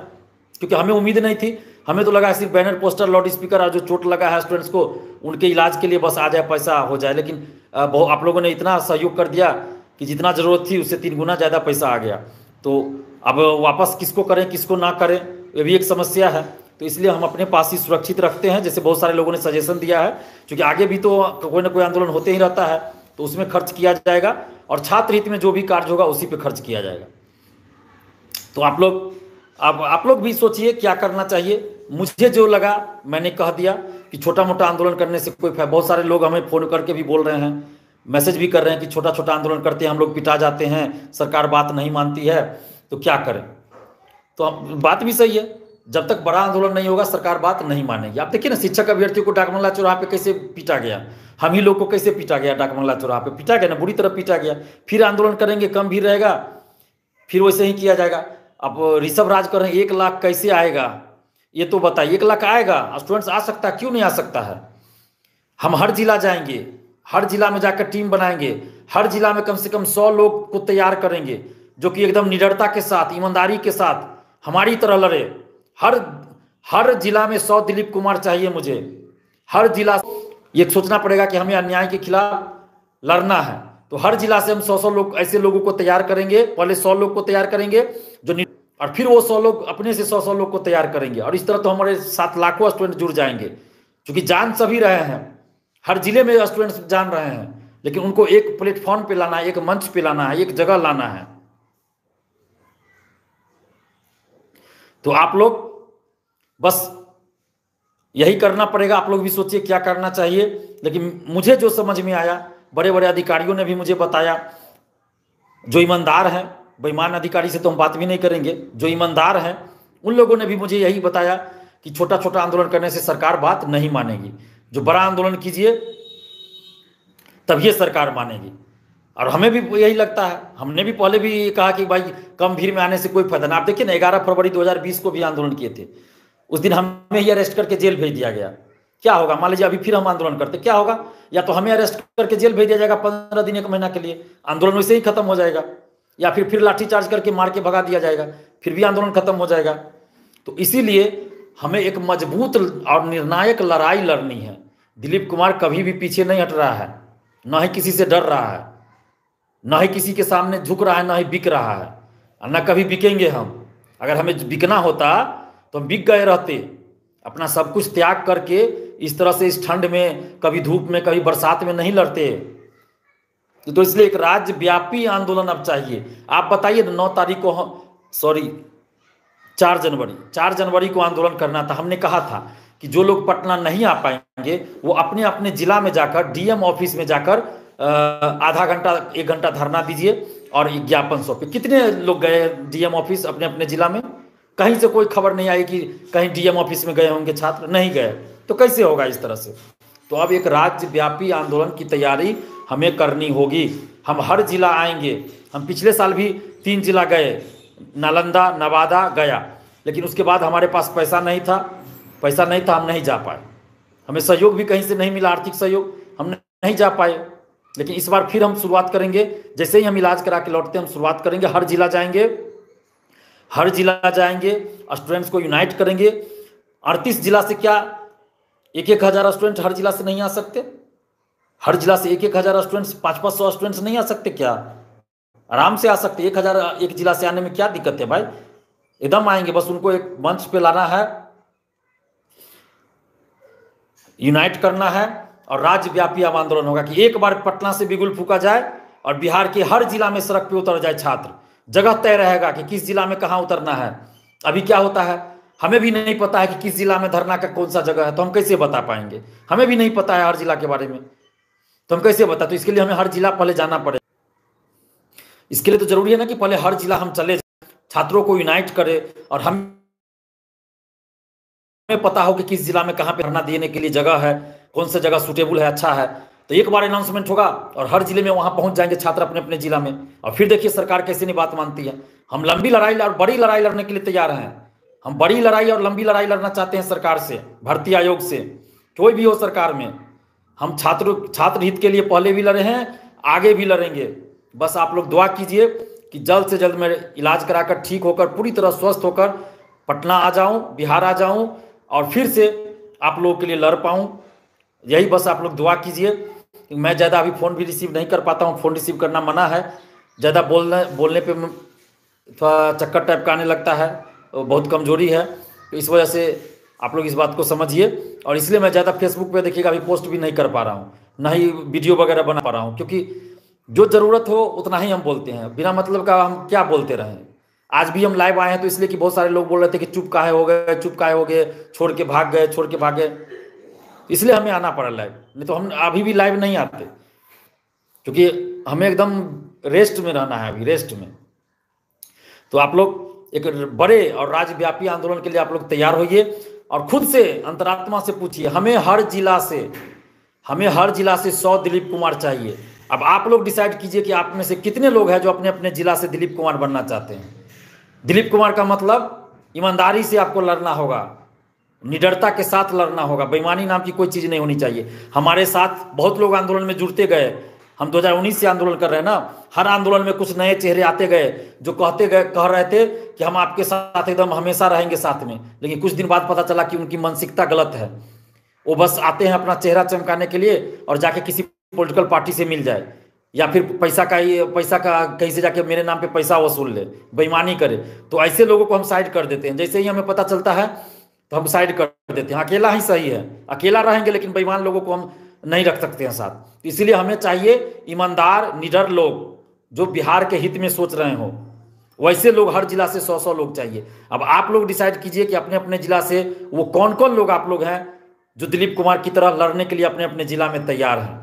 क्योंकि हमें उम्मीद नहीं थी, हमें तो लगा सिर्फ बैनर पोस्टर लाउड स्पीकर और जो चोट लगा है स्टूडेंट्स को उनके इलाज के लिए बस आ जाए, पैसा हो जाए, लेकिन आप लोगों ने इतना सहयोग कर दिया कि जितना ज़रूरत थी उससे 3 गुना ज़्यादा पैसा आ गया। तो अब वापस किसको करें किसको ना करें, ये भी एक समस्या है। तो इसलिए हम अपने पास ही सुरक्षित रखते हैं, जैसे बहुत सारे लोगों ने सजेशन दिया है, क्योंकि आगे भी तो कोई ना कोई आंदोलन होते ही रहता है, तो उसमें खर्च किया जाएगा और छात्र हित में जो भी कार्य होगा उसी पे खर्च किया जाएगा। तो आप लोग भी सोचिए क्या करना चाहिए। मुझे जो लगा मैंने कह दिया कि छोटा मोटा आंदोलन करने से कोई फायदा। बहुत सारे लोग हमें फ़ोन करके भी बोल रहे हैं, मैसेज भी कर रहे हैं कि छोटा छोटा आंदोलन करते हैं हम लोग पिटा जाते हैं, सरकार बात नहीं मानती है, तो क्या करें। तो बात भी सही है, जब तक बड़ा आंदोलन नहीं होगा सरकार बात नहीं मानेगी। आप देखिए ना, शिक्षक अभ्यर्थियों को डाकबंगला चौराहा पे कैसे पीटा गया, हम ही लोग को कैसे पीटा गया, डाकबंगला चौराहा पे पीटा गया ना, बुरी तरह पीटा गया। फिर आंदोलन करेंगे, कम भीड़ रहेगा, फिर वैसे ही किया जाएगा। अब ऋषभ राज कर रहे हैं 1 लाख कैसे आएगा, ये तो बताइए। 1 लाख आएगा, स्टूडेंट्स आ सकता है, क्यों नहीं आ सकता है। हम हर जिला जाएंगे, हर जिला में जाकर टीम बनाएंगे, हर जिला में कम से कम 100 लोग को तैयार करेंगे जो कि एकदम निडरता के साथ, ईमानदारी के साथ हमारी तरह लड़े। हर जिला में 100 दिलीप कुमार चाहिए मुझे। हर जिला ये सोचना पड़ेगा कि हमें अन्याय के खिलाफ लड़ना है, तो हर जिला से हम 100 लोग, ऐसे लोगों को तैयार करेंगे। पहले 100 लोग को तैयार करेंगे जो, और फिर वो 100 लोग अपने से 100 लोग को तैयार करेंगे, और इस तरह तो हमारे साथ लाखों स्टूडेंट जुड़ जाएंगे, क्योंकि जान सभी रहे हैं, हर जिले में स्टूडेंट्स जान रहे हैं, लेकिन उनको एक प्लेटफॉर्म पे लाना है, एक मंच पे लाना है, एक जगह लाना है। तो आप लोग बस यही करना पड़ेगा। आप लोग भी सोचिए क्या करना चाहिए। लेकिन मुझे जो समझ में आया, बड़े बड़े अधिकारियों ने भी मुझे बताया, जो ईमानदार हैं, बेईमान अधिकारी से तो हम बात भी नहीं करेंगे, जो ईमानदार हैं उन लोगों ने भी मुझे यही बताया कि छोटा छोटा आंदोलन करने से सरकार बात नहीं मानेगी, जो बड़ा आंदोलन कीजिए तब ये सरकार मानेगी। और हमें भी यही लगता है, हमने भी पहले भी कहा कि भाई कम भीड़ में आने से कोई फायदा नहीं। आप देखिए ना, 11 फरवरी 2020 को भी आंदोलन किए थे, उस दिन हमें ही अरेस्ट करके जेल भेज दिया गया। क्या होगा, मान लीजिए अभी फिर हम आंदोलन करते, क्या होगा, या तो हमें अरेस्ट करके जेल भेज दिया जाएगा 15 दिन 1 महीना के लिए, आंदोलन वैसे ही खत्म हो जाएगा, या फिर लाठीचार्ज करके मार के भगा दिया जाएगा, फिर भी आंदोलन खत्म हो जाएगा। तो इसीलिए हमें एक मजबूत और निर्णायक लड़ाई लड़नी है। दिलीप कुमार कभी भी पीछे नहीं हट रहा है, न ही किसी से डर रहा है, न ही किसी के सामने झुक रहा है, न ही बिक रहा है, और न कभी बिकेंगे हम। अगर हमें बिकना होता तो हम बिक गए रहते, अपना सब कुछ त्याग करके इस तरह से इस ठंड में, कभी धूप में, कभी बरसात में नहीं लड़ते। तो इसलिए एक राज्यव्यापी आंदोलन अब चाहिए। आप बताइए 9 तारीख को, 4 जनवरी को आंदोलन करना था। हमने कहा था कि जो लोग पटना नहीं आ पाएंगे वो अपने अपने जिला में जाकर, डीएम ऑफिस में जाकर आधा घंटा 1 घंटा धरना दीजिए और ज्ञापन सौंपे। कितने लोग गए डीएम ऑफिस अपने अपने जिला में? कहीं से कोई खबर नहीं आई कि कहीं डीएम ऑफिस में गए होंगे छात्र, नहीं गए। तो कैसे होगा इस तरह से? तो अब एक राज्यव्यापी आंदोलन की तैयारी हमें करनी होगी। हम हर जिला आएंगे। हम पिछले साल भी 3 जिला गए, नालंदा, नवादा, गया, लेकिन उसके बाद हमारे पास पैसा नहीं था, हम नहीं जा पाए। हमें सहयोग भी कहीं से नहीं मिला, आर्थिक सहयोग, हम नहीं जा पाए। लेकिन इस बार फिर हम शुरुआत करेंगे, जैसे ही हम इलाज करा के लौटते हैं हम शुरुआत करेंगे। हर जिला जाएंगे, स्टूडेंट्स को यूनाइट करेंगे। 38 जिला से क्या 1-1 हज़ार स्टूडेंट हर जिला से नहीं आ सकते? हर जिला से 1,000 स्टूडेंट्स, 500 स्टूडेंट्स नहीं आ सकते क्या? आराम से आ सकते। 1,000 एक जिला से आने में क्या दिक्कत है भाई? एकदम आएंगे। बस उनको एक मंच पे लाना है, यूनाइट करना है और राज्यव्यापी अब आंदोलन होगा कि एक बार पटना से बिगुल फूका जाए और बिहार के हर जिला में सड़क पे उतर जाए छात्र। जगह तय रहेगा कि किस जिला में कहाँ उतरना है। अभी क्या होता है, हमें भी नहीं पता है कि किस जिला में धरना का कौन सा जगह है, तो हम कैसे बता पाएंगे? हमें भी नहीं पता है हर जिला के बारे में, तो हम कैसे बता? तो इसके लिए हमें हर जिला पहले जाना पड़ेगा। इसके लिए तो जरूरी है ना कि पहले हर जिला हम चले, छात्रों को यूनाइट करें और हमें पता हो कि किस जिला में कहाँ पे धरना देने के लिए जगह है, कौन सा जगह सुटेबल है, अच्छा है। तो एक बार अनाउंसमेंट होगा और हर जिले में वहां पहुंच जाएंगे छात्र अपने अपने जिला में, और फिर देखिए सरकार कैसे नहीं बात मानती है। हम लंबी लड़ाई और बड़ी लड़ाई लड़ने के लिए तैयार हैं। हम बड़ी लड़ाई और लंबी लड़ाई लड़ना चाहते हैं सरकार से, भर्ती आयोग से, कोई भी हो सरकार में। हम छात्र हित के लिए पहले भी लड़े हैं, आगे भी लड़ेंगे। बस आप लोग दुआ कीजिए कि जल्द से जल्द मैं इलाज कराकर ठीक होकर पूरी तरह स्वस्थ होकर पटना आ जाऊं, बिहार आ जाऊं और फिर से आप लोगों के लिए लड़ पाऊं। यही बस आप लोग दुआ कीजिए। मैं ज़्यादा अभी फ़ोन भी रिसीव नहीं कर पाता हूं, फ़ोन रिसीव करना मना है। ज़्यादा बोलने पे थोड़ा चक्कर टाइप का आने लगता है, तो बहुत कमज़ोरी है। तो इस वजह से आप लोग इस बात को समझिए, और इसलिए मैं ज़्यादा फेसबुक पे देखिएगा अभी पोस्ट भी नहीं कर पा रहा हूँ, ना ही वीडियो वगैरह बना पा रहा हूँ, क्योंकि जो ज़रूरत हो उतना ही हम बोलते हैं। बिना मतलब का हम क्या बोलते रहें। आज भी हम लाइव आए हैं तो इसलिए कि बहुत सारे लोग बोल रहे थे कि चुप काहे हो गए, चुप काहे हो गए, छोड़ के भाग गए, इसलिए हमें आना पड़ा लाइव। नहीं तो हम अभी भी लाइव नहीं आते, क्योंकि हमें एकदम रेस्ट में रहना है, अभी रेस्ट में। तो आप लोग एक बड़े और राज्यव्यापी आंदोलन के लिए आप लोग तैयार होइए और खुद से अंतरात्मा से पूछिए, हमें हर जिला से 100 दिलीप कुमार चाहिए। अब आप लोग डिसाइड कीजिए कि आप में से कितने लोग हैं जो अपने अपने जिला से दिलीप कुमार बनना चाहते हैं। दिलीप कुमार का मतलब ईमानदारी से आपको लड़ना होगा, निडरता के साथ लड़ना होगा, बेईमानी नाम की कोई चीज़ नहीं होनी चाहिए। हमारे साथ बहुत लोग आंदोलन में जुड़ते गए। हम 2019 से आंदोलन कर रहे हैं ना, हर आंदोलन में कुछ नए चेहरे आते गए जो कह रहे थे कि हम आपके साथ एकदम हमेशा रहेंगे साथ में। लेकिन कुछ दिन बाद पता चला कि उनकी मानसिकता गलत है। वो बस आते हैं अपना चेहरा चमकाने के लिए और जाके किसी पॉलिटिकल पार्टी से मिल जाए, या फिर पैसा का कहीं से जाके मेरे नाम पे पैसा वसूल ले, बेईमानी करे। तो ऐसे लोगों को हम साइड कर देते हैं। जैसे ही हमें पता चलता है तो हम साइड कर देते हैं। अकेला ही सही है, अकेला रहेंगे, लेकिन बेईमान लोगों को हम नहीं रख सकते हैं साथ। इसीलिए हमें चाहिए ईमानदार निडर लोग जो बिहार के हित में सोच रहे हो। वैसे लोग हर जिला से 100 लोग चाहिए। अब आप लोग डिसाइड कीजिए कि अपने अपने जिला से वो कौन कौन लोग आप लोग हैं जो दिलीप कुमार की तरह लड़ने के लिए अपने अपने जिला में तैयार हैं।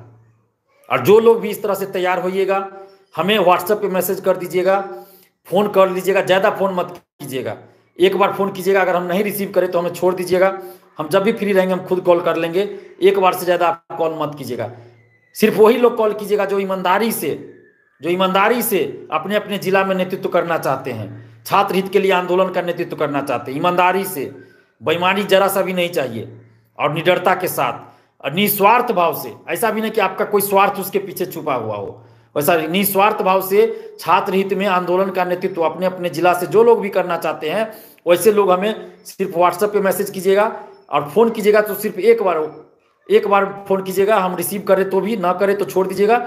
और जो लोग भी इस तरह से तैयार होइएगा, हमें व्हाट्सएप पे मैसेज कर दीजिएगा, फ़ोन कर लीजिएगा। ज़्यादा फ़ोन मत कीजिएगा, एक बार फ़ोन कीजिएगा। अगर हम नहीं रिसीव करें तो हमें छोड़ दीजिएगा, हम जब भी फ्री रहेंगे हम खुद कॉल कर लेंगे। एक बार से ज़्यादा आप कॉल मत कीजिएगा। सिर्फ वही लोग कॉल कीजिएगा जो ईमानदारी से अपने अपने जिला में नेतृत्व करना चाहते हैं, छात्र हित के लिए आंदोलन का नेतृत्व करना चाहते हैं। ईमानदारी से, बेईमानी जरा सा भी नहीं चाहिए, और निडरता के साथ और निस्वार्थ भाव से। ऐसा भी नहीं कि आपका कोई स्वार्थ उसके पीछे छुपा हुआ हो, वैसा निस्वार्थ भाव से छात्र हित में आंदोलन का नेतृत्व अपने अपने जिला से जो लोग भी करना चाहते हैं, वैसे लोग हमें सिर्फ व्हाट्सएप पे मैसेज कीजिएगा। और फ़ोन कीजिएगा तो सिर्फ एक बार फ़ोन कीजिएगा। हम रिसीव करें तो भी, ना करें तो छोड़ दीजिएगा,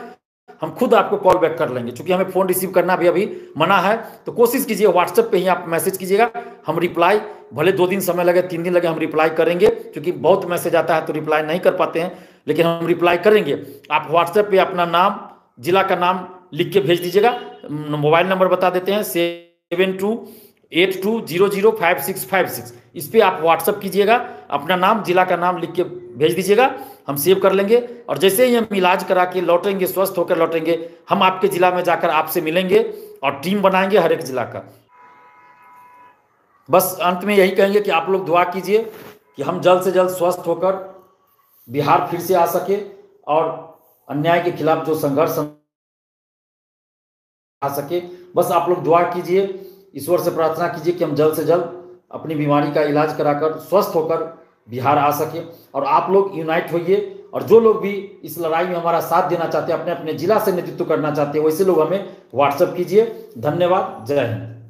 हम खुद आपको कॉल बैक कर लेंगे। क्योंकि हमें फ़ोन रिसीव करना भी अभी मना है, तो कोशिश कीजिए व्हाट्सएप पे ही आप मैसेज कीजिएगा। हम रिप्लाई, भले 2 दिन समय लगे, 3 दिन लगे, हम रिप्लाई करेंगे। क्योंकि बहुत मैसेज आता है तो रिप्लाई नहीं कर पाते हैं, लेकिन हम रिप्लाई करेंगे। आप व्हाट्सएप पे अपना नाम, जिला का नाम लिख के भेज दीजिएगा। मोबाइल नंबर बता देते हैं 7282005656। इस पर आप व्हाट्सएप कीजिएगा, अपना नाम, जिला का नाम लिख के भेज दीजिएगा, हम सेव कर लेंगे। और जैसे ही हम इलाज करा के लौटेंगे, स्वस्थ होकर लौटेंगे, हम आपके जिला में जाकर आपसे मिलेंगे और टीम बनाएंगे हर एक जिला का। बस अंत में यही कहेंगे कि आप लोग दुआ कीजिए कि हम जल्द से जल्द स्वस्थ होकर बिहार फिर से आ सके और अन्याय के खिलाफ जो संघर्ष आ सके। बस आप लोग दुआ कीजिए, ईश्वर से प्रार्थना कीजिए कि हम जल्द से जल्द अपनी बीमारी का इलाज कराकर स्वस्थ होकर बिहार आ सके। और आप लोग यूनाइट होइए, और जो लोग भी इस लड़ाई में हमारा साथ देना चाहते हैं, अपने अपने जिला से नेतृत्व करना चाहते हैं, वैसे लोग हमें व्हाट्सएप कीजिए। धन्यवाद, जय हिंद।